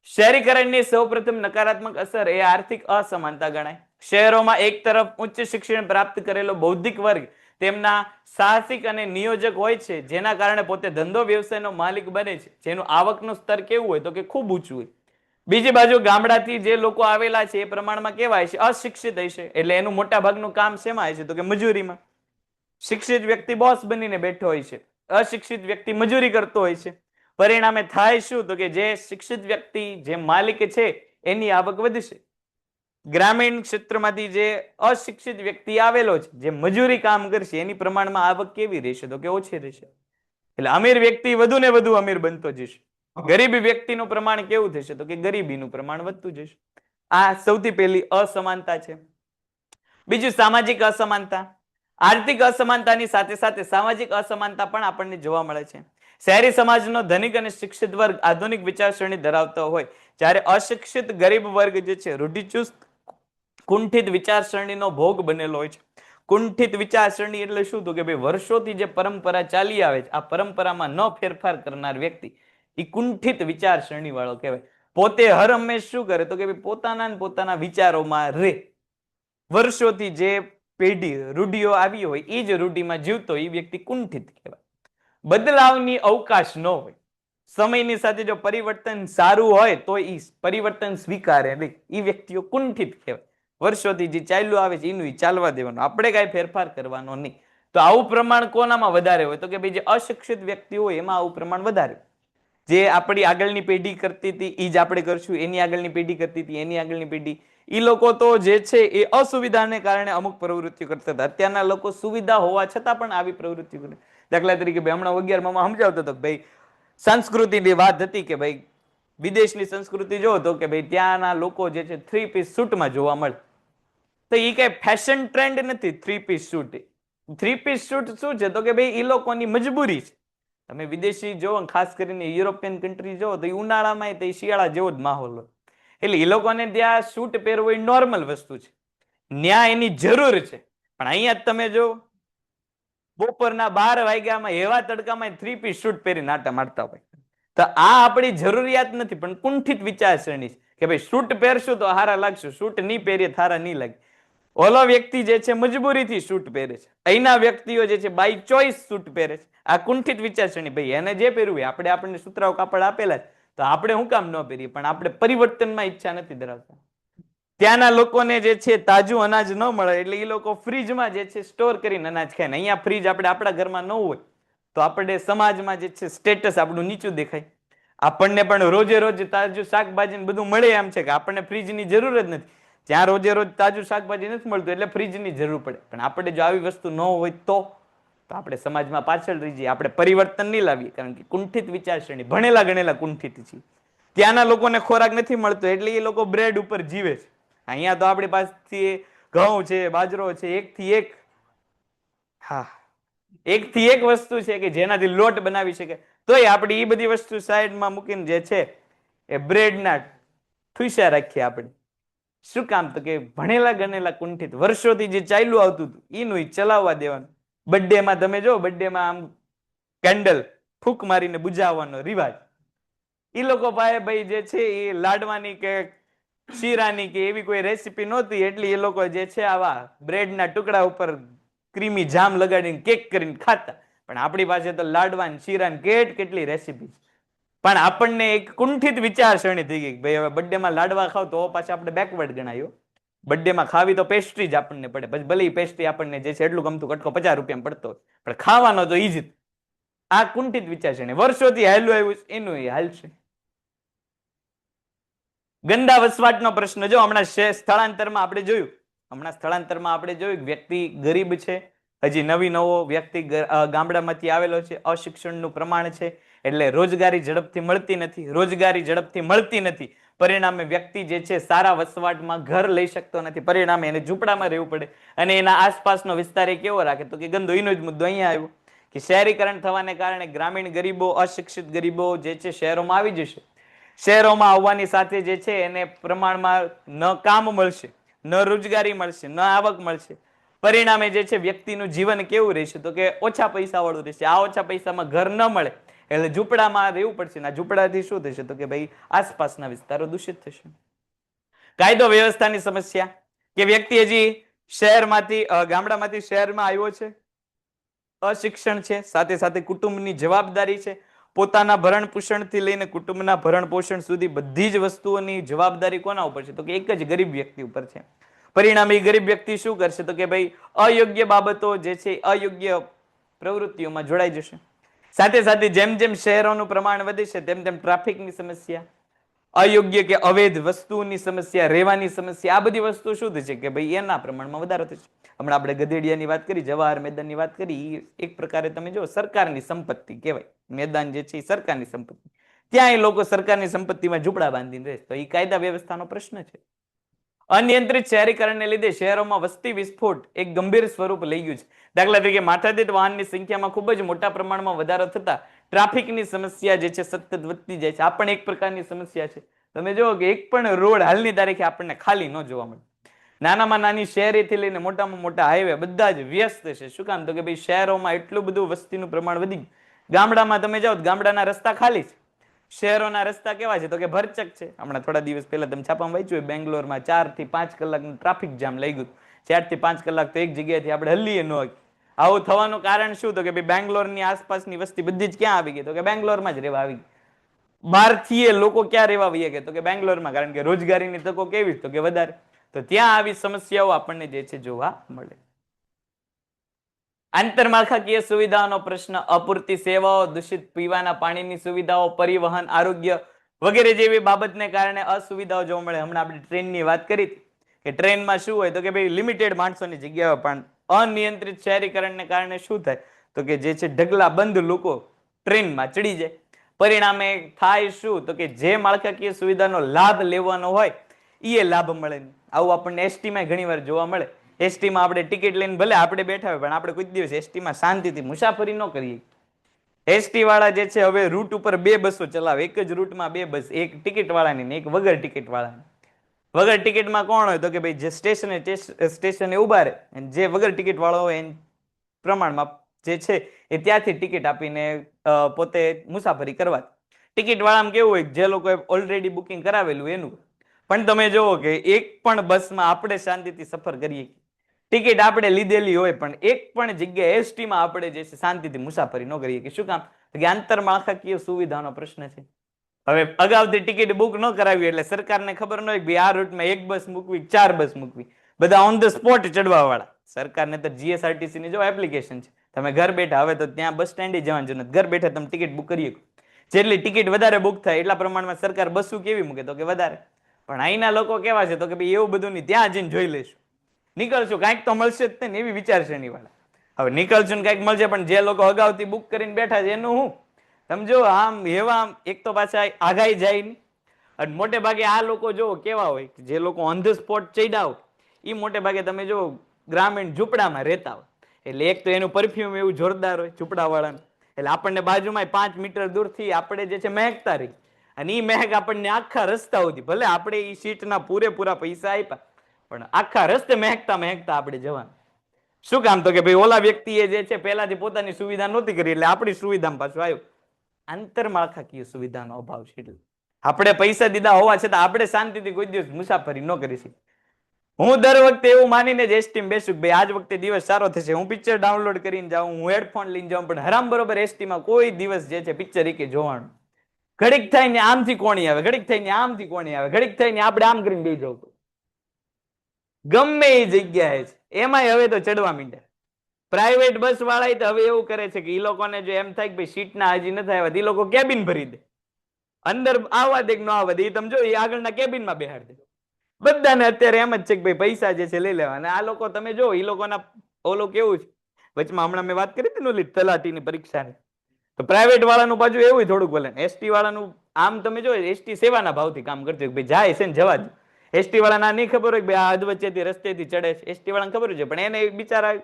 શહેરીકરણની સૌપ્રથમ નકારાત્મક અસર એ આર્થિક અસમાનતા ગણાય. શહેરોમાં એક તરફ ઉચ્ચ શિક્ષણ પ્રાપ્ત કરેલો બૌદ્ધિક વર્ગ તેમના સાહસિક અને નિયોજક હોય છે, જેના કારણે પોતે ધંધો વ્યવસાયનો માલિક બને છે, જેનું આવકનું સ્તર કેવું હોય, તો કે ખૂબ ઊંચું હોય. બીજી બાજુ ગામડાથી જે લોકો આવેલા છે એ પ્રમાણમાં કેવા છે, અશિક્ષિત હશે, એટલે એનું મોટા ભાગનું કામ શેમાં છે, તો કે મજૂરીમાં. શિક્ષિત વ્યક્તિ બોસ બનીને બેઠો હોય છે, અશિક્ષિત વ્યક્તિ મજૂરી કરતો હોય છે. પરિણામે થાય શું, તો કે જે શિક્ષિત વ્યક્તિ જે માલિક છે એની આવક વધશે, ગ્રામીણ ક્ષેત્રમાંથી જે અશિક્ષિત વ્યક્તિ આવેલો છે, જે મજૂરી કામ કરશે, એની પ્રમાણમાં આવક કેવી રહેશે? તો કે ઓછી રહેશે. એટલે અમીર વ્યક્તિ વધુ ને વધુ અમીર બનતો જશે. ગરીબ વ્યક્તિનું પ્રમાણ કેવું થશે? તો કે ગરીબીનું પ્રમાણ વધતું જશે. આ સૌથી પહેલી અસમાનતા છે. બીજું સામાજિક અસમાનતા. આર્થિક અસમાનતાની સાથે સાથે સામાજિક અસમાનતા પણ આપણને જોવા મળે છે. શહેરી સમાજનો ધનિક અને શિક્ષિત વર્ગ આધુનિક વિચારસરણી ધરાવતો હોય, જ્યારે અશિક્ષિત ગરીબ વર્ગ જે છે રૂઢિચુસ્ત કુંઠિત વિચારસરણીનો ભોગ બનેલો હોય છે. કુંઠિત વિચારસરણી એટલે શું? તો કે ભાઈ વર્ષોથી જે પરંપરા ચાલી આવે છે, આ પરંપરામાં ન ફેરફાર કરનાર વ્યક્તિ એ કુંઠિત વિચારસરણી વાળો કહેવાય. પોતે હર હંમેશ શું કરે? તો કે ભાઈ પોતાના વિચારોમાં રે. વર્ષોથી જે પેઢી રૂઢિઓ આવી હોય એ જ રૂઢિમાં જીવતો એ વ્યક્તિ કુંઠિત કહેવાય. બદલાવની અવકાશ ન હોય. સમયની સાથે જો પરિવર્તન સારું હોય તો એ પરિવર્તન સ્વીકારે નહીં, એ વ્યક્તિઓ કુંઠિત કહેવાય. વર્ષોથી જે ચાલ્યું આવે છે એનું ચાલવા દેવાનું, આપણે કાંઈ ફેરફાર કરવાનો નહીં. તો આવું પ્રમાણ કોનામાં વધારે હોય? તો કે ભાઈ જે અશિક્ષિત વ્યક્તિ હોય એમાં આવું પ્રમાણ વધારે. જે આપણી આગળની પેઢી કરતી હતી એ જ આપણે કરશું, એની આગળની પેઢી કરતી હતી એની આગળની પેઢી. એ લોકો તો જે છે એ અસુવિધાને કારણે અમુક પ્રવૃત્તિઓ કરતા હતા. અત્યારના લોકો સુવિધા હોવા છતાં પણ આવી પ્રવૃત્તિઓ કરે. દાખલા તરીકે ભાઈ હમણાં 11માં સમજાવતો હતો ભાઈ સંસ્કૃતિની વાત હતી કે ભાઈ વિદેશની સંસ્કૃતિ જો તો કે ભાઈ ત્યાંના લોકો જે છે 3 પીસ સૂટમાં જોવા મળે. તો એ કઈ ફેશન ટ્રેન્ડ નથી 3 પીસ સૂટ. 3 પીસ સૂટ શું છે? તો કે ભાઈ એ લોકોની મજબૂરી છે. તમે વિદેશી જોવો, ખાસ કરીને યુરોપિયન કન્ટ્રી જોવો તો ઉનાળામાં તો શિયાળા જેવો જ માહોલ હોય. એટલે એ લોકોને ત્યાં સૂટ પહેરવો એ નોર્મલ વસ્તુ છે, ન્યા એની જરૂર છે. પણ અહીંયા તમે જો બપોરના 12 વાગ્યામાં એવા તડકામાં 3 પીસ સૂટ પહેરી નાટા મારતા હોય. તો આ આપણી જરૂરિયાત નથી, પણ કુંઠિત વિચારસરણી છે કે ભાઈ સૂટ પહેરશું તો હારા લાગશું, સૂટ નહીં પહેરીએ હારા નહીં લાગે. ઓલો વ્યક્તિ જે છે મજબૂરીથી સૂટ પહેરે છે, અહીંના વ્યક્તિઓ જે છે બાય ચોઈસ સૂટ પહેરે છે. આ કુંઠિત વિચારસરણી. ભાઈ એને જે પહેરવું આપણે આપણને સુતરાઉ કાપડ આપેલા છે તો આપણે શું કામ ન પહેરીએ? પણ આપણે પરિવર્તનમાં ઈચ્છા નથી ધરાવતા. ત્યાંના લોકોને જે છે તાજું અનાજ ન મળે એટલે એ લોકો ફ્રીજમાં જે છે સ્ટોર કરીને અનાજ ખાય. અહીંયા ફ્રીજ આપણે આપણા ઘરમાં ન હોય તો આપણે સમાજમાં જે છે સ્ટેટસ આપણું નીચું દેખાય. આપણને પણ રોજે રોજ તાજું શાકભાજી બધું મળે એમ છે કે આપણને ફ્રીજની જરૂર જ નથી. જ્યાં રોજે રોજ તાજું શાકભાજી નથી મળતું એટલે ફ્રીજની જરૂર પડે. પણ આપણે જો આવી વસ્તુ ન હોય તો આપણે સમાજમાં પાછળ રહી જઈએ, આપણે પરિવર્તન નહીં લાવીએ. કારણ કે કુંઠિત વિચારસરણી, ભણેલા ગણેલા કુંઠિત છે. ત્યાંના લોકોને ખોરાક નથી મળતો એટલે એ લોકો બ્રેડ ઉપર જીવે છે. અહીંયા તો આપણી પાસેથી ઘઉં છે, બાજરો છે, એકથી એક વસ્તુ છે કે જેનાથી લોટ બનાવી શકે. તોય આપણે એ બધી વસ્તુ સાઈડમાં મૂકીને જે છે એ બ્રેડના ઠુસા રાખીએ આપણે. શું કામ? તો કે ભણેલા ગણેલા કુંઠિત વર્ષોથી જે ચાલ્યું આવતું હતું એનું ચલાવવા દેવાનું. બર્થડેમાં તમે જો, બર્થડેમાં આમ કેન્ડલ ફૂંક મારીને બુજાવવાનો રિવાજ. એ લોકો પાસે ભાઈ જે છે એ લાડવાની કે શીરાની કે એવી કોઈ રેસીપી નહોતી એટલે એ લોકો જે છે આવા બ્રેડના ટુકડા ઉપર ક્રીમી જામ લગાડીને કેક કરીને ખાતા. પણ આપણી પાસે તો લાડવાન શીરાન કેટલી રેસીપી. પણ આપણને એક કુંઠિત વિચારસરણી થઈ ગઈ ભાઈ હવે બર્થડેમાં લાડવા ખાવ તો પાછા આપણે બેકવર્ડ ગણાયો. બર્થડેમાં ખાવી તો પેસ્ટ્રી જ આપણને પડે. પછી ભલે પેસ્ટ્રી આપણને જે છે એટલું ગમતું કટકો 50 રૂપિયામાં પડતો પણ ખાવાનો તો ઈ જ. આ કુંઠિત વિચારસરણી વર્ષોથી હાલ્યું આવ્યું એનું હાલશે. ગંદા વસવાટનો પ્રશ્ન જો હમણાં સ્થળાંતરમાં આપણે જોયું વ્યક્તિ ગરીબ છે, હજી નવો વ્યક્તિ ગામડામાંથી આવેલો છે, અશિક્ષણનું પ્રમાણ છે એટલે રોજગારી ઝડપથી મળતી નથી. પરિણામે વ્યક્તિ જે છે સારા વસવાટમાં ઘર લઈ શકતો નથી. પરિણામે એને ઝૂંપડામાં રહેવું પડે અને એના આસપાસનો વિસ્તાર એ કેવો રાખે? તો કે ગંદો. એનો જ મુદ્દો અહીંયા આવ્યો કે શહેરીકરણ થવાને કારણે ગ્રામીણ ગરીબો, અશિક્ષિત ગરીબો જે છે શહેરોમાં આવી જશે. શહેરોમાં આવવાની સાથે જે છે એને પ્રમાણમાં ન કામ મળશે, ન રોજગારી મળશે, ન આવક મળશે. પરિણામે જે છે વ્યક્તિનું જીવન કેવું રહેશે? તો કે ઓછા પૈસા વાળું રહેશે. આ ઓછા પૈસામાં ઘર ન મળે એટલે ઝૂંપડામાં રહેવું પડશે. આ ઝૂંપડાથી શું થશે? તો કે ભાઈ આસપાસના વિસ્તારો દૂષિત થશે. કાયદો વ્યવસ્થાની સમસ્યા કે વ્યક્તિ હજી ગામડામાંથી શહેરમાં આવ્યો છે, અશિક્ષણ છે, સાથે સાથે કુટુંબની જવાબદારી છે. પોતાના ભરણ પોષણથી લઈને કુટુંબના ભરણ પોષણ સુધી બધી જ વસ્તુઓની જવાબદારી કોના ઉપર છે? તો કે એક જ ગરીબ વ્યક્તિ ઉપર છે. પરિણામે ગરીબ વ્યક્તિ શું કરશે? તો કે ભાઈ અયોગ્ય બાબતો જે છે, અયોગ્ય પ્રવૃત્તિઓમાં જોડાઈ જશે. સાથે સાથે જેમ જેમ શહેરોનું પ્રમાણ વધે છે તેમ તેમ ટ્રાફિકની સમસ્યા, અયોગ્ય કે અવૈધ વસ્તુની સમસ્યા, રહેવાની સમસ્યા, આ બધી વસ્તુ શું થશે કે ભાઈ એના પ્રમાણમાં વધારો થશે. હમણાં આપણે ગધેડિયાની વાત કરી, જવાહર મેદાનની વાત કરી, એક પ્રકારે તમે જો સરકારની સંપત્તિ કહેવાય. મેદાન જે છે એ સરકારની સંપત્તિ, ત્યાં એ લોકો સરકારની સંપત્તિમાં ઝૂંપડા બાંધીને રહે, તો એ કાયદા વ્યવસ્થાનો પ્રશ્ન છે. અનિયંત્રિત શહેરીકરણને લીધે શહેરોમાં વસ્તી વિસ્ફોટ એક ગંભીર સ્વરૂપ લઈ ગયું છે. દાખલા તરીકે માથાદીઠ વાહનની સંખ્યામાં ખૂબ જ મોટા પ્રમાણમાં વધારો થતા ટ્રાફિકની સમસ્યા જે છે સતત વધતી જાય છે. આ પણ એક પ્રકારની સમસ્યા છે. તમે જુઓ કે એક પણ રોડ હાલની તારીખે આપણને ખાલી ન જોવા મળે. નાનામાં નાની શહેરીથી લઈને મોટામાં મોટા હાઈવે બધા જ વ્યસ્ત છે. શું કામ? તો કે ભાઈ શહેરોમાં એટલું બધું વસ્તીનું પ્રમાણ વધી ગયું. ગામડામાં તમે જાઓ ગામડાના રસ્તા ખાલી છે, શહેરોના રસ્તા કેવા છે તો કે ભરચક છે. હમણાં થોડા દિવસ પહેલા તમે છાપામાં વાંચ્યું, બેંગ્લોરમાં 4 થી 5 કલાકનું ટ્રાફિક જામ લઈ ગયું. 4 થી 5 કલાક તો એક જગ્યાએથી આપણે હલીએ ન હોય. આવું થવાનું કારણ શું? તો કે ભાઈ બેંગ્લોરની આસપાસની વસ્તી બધી જ ક્યાં આવી ગઈ? તો કે બેંગ્લોરમાં જ રહેવા આવી ગઈ. બહારથી એ લોકો ક્યાં રહેવા આવી ગયા? તો કે બેંગ્લોરમાં, કારણ કે રોજગારીની તકો કેવી? તો કે વધારે. તો ત્યાં આવી સમસ્યાઓ આપણને જે છે જોવા મળે. આંતરમાળખાકીય સુવિધાઓનો પ્રશ્ન, અપૂરતી સેવાઓ, દૂષિત પીવાના પાણીની સુવિધાઓ, પરિવહન, આરોગ્ય વગેરે જેવી બાબતને કારણે અસુવિધાઓ જોવા મળે. હમણાં આપણે ટ્રેનની વાત કરી કે ટ્રેનમાં શું હોય તો કે ભાઈ લિમિટેડ માણસોની જગ્યાઓ, પણ અનિયંત્રિત શહેરીકરણને કારણે શું થાય તો કે જે છે ઢગલા બંધ લોકો ટ્રેનમાં ચડી જાય. પરિણામે થાય શું તો કે જે માળખાકીય સુવિધાનો લાભ લેવાનો હોય એ લાભ મળે નહીં. આવું આપણને એસટીમાં ઘણી વાર જોવા મળે. એસટીમાં આપણે ટિકિટ લઈને ભલે આપણે બેઠા હોય, પણ આપણે કોઈ દિવસ એસટીમાં શાંતિથી મુસાફરી ન કરીએ. એસટી વાળા જે છે હવે રૂટ ઉપર 2 બસો ચલાવે, એક જ રૂટમાં 2 બસ, એક ટિકિટ વાળાની ને એક વગર ટિકિટ વાળાની. વગર ટિકિટમાં કોણ હોય તો કે ભાઈ જે સ્ટેશને ઉભા રહે, જે વગર ટિકિટ વાળો હોય એની પ્રમાણમાં જે છે એ ત્યાંથી ટિકિટ આપીને પોતે મુસાફરી કરવા. ટિકિટ વાળામાં કેવું હોય, જે લોકોએ ઓલરેડી બુકિંગ કરાવેલું એનું. પણ તમે જુઓ કે એક પણ બસમાં આપણે શાંતિથી સફર કરીએ, ટિકિટ આપણે લીધેલી હોય, પણ એક પણ જગ્યાએ એસટીમાં આપણે જે છે શાંતિથી મુસાફરી ન કરીએ. કે શું કામ? કે આંતરમાળખાકીય સુવિધાનો પ્રશ્ન છે. હવે અગાઉથી ટિકિટ બુક ન કરાવી એટલે સરકારને ખબર ન હોય કે આ રૂટમાં 1 બસ મૂકવી, 4 બસ મૂકવી, બધા ઓન ધ સ્પોટ ચડવા વાળા. સરકારને તો જીએસઆરટીસી ની જો એપ્લિકેશન છે, તમે ઘર બેઠા, હવે તો ત્યાં બસ સ્ટેન્ડે જવાની જરૂર નથી, ઘર બેઠા તમે ટિકિટ બુક કરી શકો. જેટલી ટિકિટ વધારે બુક થાય એટલા પ્રમાણમાં સરકાર બસો કેવી મૂકે તો કે વધારે. પણ અહીંના લોકો કેવા છે તો કે ભાઈ એવું બધું નહીં, ત્યાં જઈને જોઈ લઈશું, નીકળશું, કાંઈક તો મળશે જ ને, એવી વિચારશ્રેણી વાળા. હવે નીકળશું ને કાંઈક મળશે, પણ જે લોકો અગાઉથી બુક કરીને બેઠા છે એનું શું? સમજો આમ એવા એક તો પાછા આગાઈ જાય નહીં. અને મોટે ભાગે આ લોકો જો કેવા હોય, જે લોકો ઓન ધ સ્પોટ ચડ્યા હોય એ મોટે ભાગે તમે જો ગ્રામીણ ઝૂંપડામાં રહેતા હોય. એટલે એક તો એનું પરફ્યુમ એવું જોરદાર હોય ઝૂંપડા વાળાનું, એટલે આપણને બાજુમાં 5 મીટર દૂરથી આપણે જે છે મહેકતા રહી. અને એ મહેક આપણને આખા રસ્તા સુધી, ભલે આપણે એ સીટના પૂરેપૂરા પૈસા આપ્યા, પણ આખા રસ્તે મહેકતા મહેકતા આપણે જવાનું. શું કામ? તો કે ભાઈ ઓલા વ્યક્તિએ જે છે પહેલાથી પોતાની સુવિધા નહોતી કરી, એટલે આપણી સુવિધામાં પાછું આવ્યું. આંતરમાળખાકીય સુવિધાનો અભાવ છે. એટલે આપણે પૈસા દીધા હોવા છતાં આપણે શાંતિથી કોઈ દિવસ મુસાફરી ન કરી શકીએ. હું દર વખતે એવું માનીને જ એસટીમાં બેસું કે ભાઈ આજ વખતે દિવસ સારો થશે, હું પિક્ચર ડાઉનલોડ કરીને જાઉં, હું હેડફોન લઈને જાઉં, પણ હરામ બરોબર એસટીમાં કોઈ દિવસ જે છે પિક્ચર એકે જોવાનું. ઘડીક થઈને આમથી કોણી આવે, ઘડીક થઈને આમથી કોણી આવે, ઘડીક થઈને આપણે આમ કરીને બેસી જવું. ગમે એ જગ્યાએ છે, એમાંય હવે તો ચડવા માંડ્યા. પ્રાઇવેટ બસ વાળા તો હવે એવું કરે છે કે એ લોકોને જો એમ થાય કે ભાઈ સીટના હજી નથી આવ્યા, એ લોકો કેબિન ભરી દે, અંદર આવવા દે કે ન આવવા દે, એ તમે જો એ આગળના કેબિનમાં બેહાડી દે. બધાને અત્યારે એમ જ છે કે ભાઈ પૈસા જે છે લઈ લેવા. અને આ લોકો તમે જો એ લોકોના ઓલો કેવું છે, વચમાં હમણાં મેં વાત કરી હતી ને ઓલી તલાટીની પરીક્ષાની, તો પ્રાઇવેટ વાળાનું પાછું એવું થોડુંક બોલે. એસટી વાળાનું આમ તમે જો એસટી સેવાના ભાવથી કામ કરતી હોય, ભાઈ જાય છે ને જવા દે. એસટી વાળાના નહીં ખબર હોય કે ભાઈ આ અધવચ્ચેથી રસ્તેથી ચડે છે, એસટી વાળાને ખબર છે, પણ એને બિચારા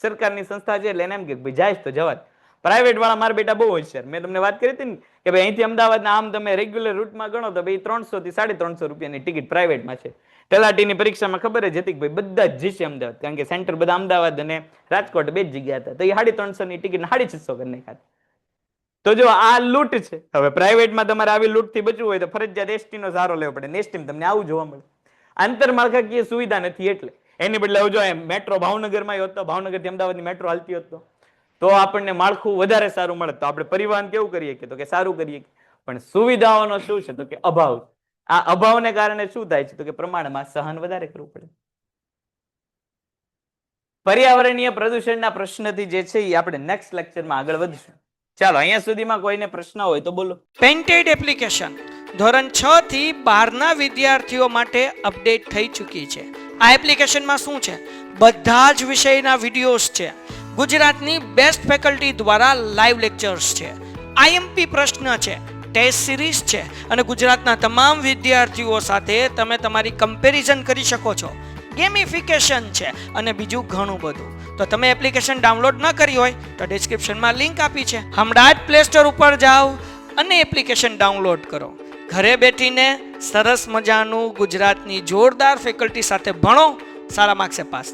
સરકારની સંસ્થા છે એટલે એને એમ કે ભાઈ જાય તો જવા દે. પ્રાઇવેટ વાળા મારા બેટા બહુ હોશિયાર, મેં તમને વાત કરી હતી ને કે ભાઈ અહીંથી અમદાવાદના આમ તમે રેગ્યુલર રૂટમાં ગણો તો ભાઈ 300 થી 350 રૂપિયાની ટિકિટ પ્રાઇવેટમાં છે. તલાટીની પરીક્ષામાં ખબર જ હતી કે ભાઈ બધા જ જશે અમદાવાદ, કારણ કે સેન્ટર બધા અમદાવાદ અને રાજકોટ 2 જ જગ્યા હતા, તો એ 350 ની ટિકિટ 650 કરી નાખ્યા. તો જો આ લૂંટ છે. હવે પ્રાઇવેટમાં તમારે આવી લૂંટથી બચવું હોય તો ફરજિયાત એસટી નો સહારો લેવો પડે, એસટીમાં તમને આવું જોવા મળે. આંતરમાળખાકીય સુવિધા નથી એટલે એની બદલે જો મેટ્રો ભાવનગરમાં હોત તો, ભાવનગરથી અમદાવાદની મેટ્રો હાલતી હોત તો આપણને માળખું વધારે સારું મળે, તો આપણે પરિવહન કેવું કરીએ કે તો કે સારું કરીએ. પણ સુવિધાઓનો શું છે તો કે અભાવ. આ અભાવને કારણે શું થાય છે તો કે પ્રમાણમાં સહન વધારે કરવું પડે. પર્યાવરણીય પ્રદૂષણના પ્રશ્નથી જે છે એ આપણે નેક્સ્ટ લેક્ચરમાં આગળ વધીશું. ચાલો અહીંયા સુધીમાં કોઈને પ્રશ્ન હોય તો બોલો. પેન્ટેડ એપ્લિકેશન ધોરણ 6 થી 12ના વિદ્યાર્થીઓ માટે અપડેટ થઈ ચૂકી છે. આ એપ્લિકેશનમાં શું છે? બધા જ વિષયના વિડીયોઝ છે. ગુજરાતની બેસ્ટ ફેકલ્ટી દ્વારા લાઈવ લેક્ચર્સ છે. આઈએમપી પ્રશ્ન છે, ટેસ્ટ સિરીઝ છે અને ગુજરાતના તમામ વિદ્યાર્થીઓ સાથે તમે તમારી કમ્પેરિઝન કરી શકો છો. ગેમિફિકેશન છે અને બીજું ઘણું બધું. તો તમે એપ્લિકેશન ડાઉનલોડ ન કરી હોય તો ડિસ્ક્રિપ્શનમાં લિંક આપી છે. હમણાં જ પ્લે સ્ટોર ઉપર જાઓ અને એપ્લિકેશન ડાઉનલોડ કરો. ઘરે બેઠીને સરસ મજાનું ગુજરાતની જોરદાર ફેકલ્ટી સાથે ભણો, સારા માર્ક્સે પાસ થાઓ.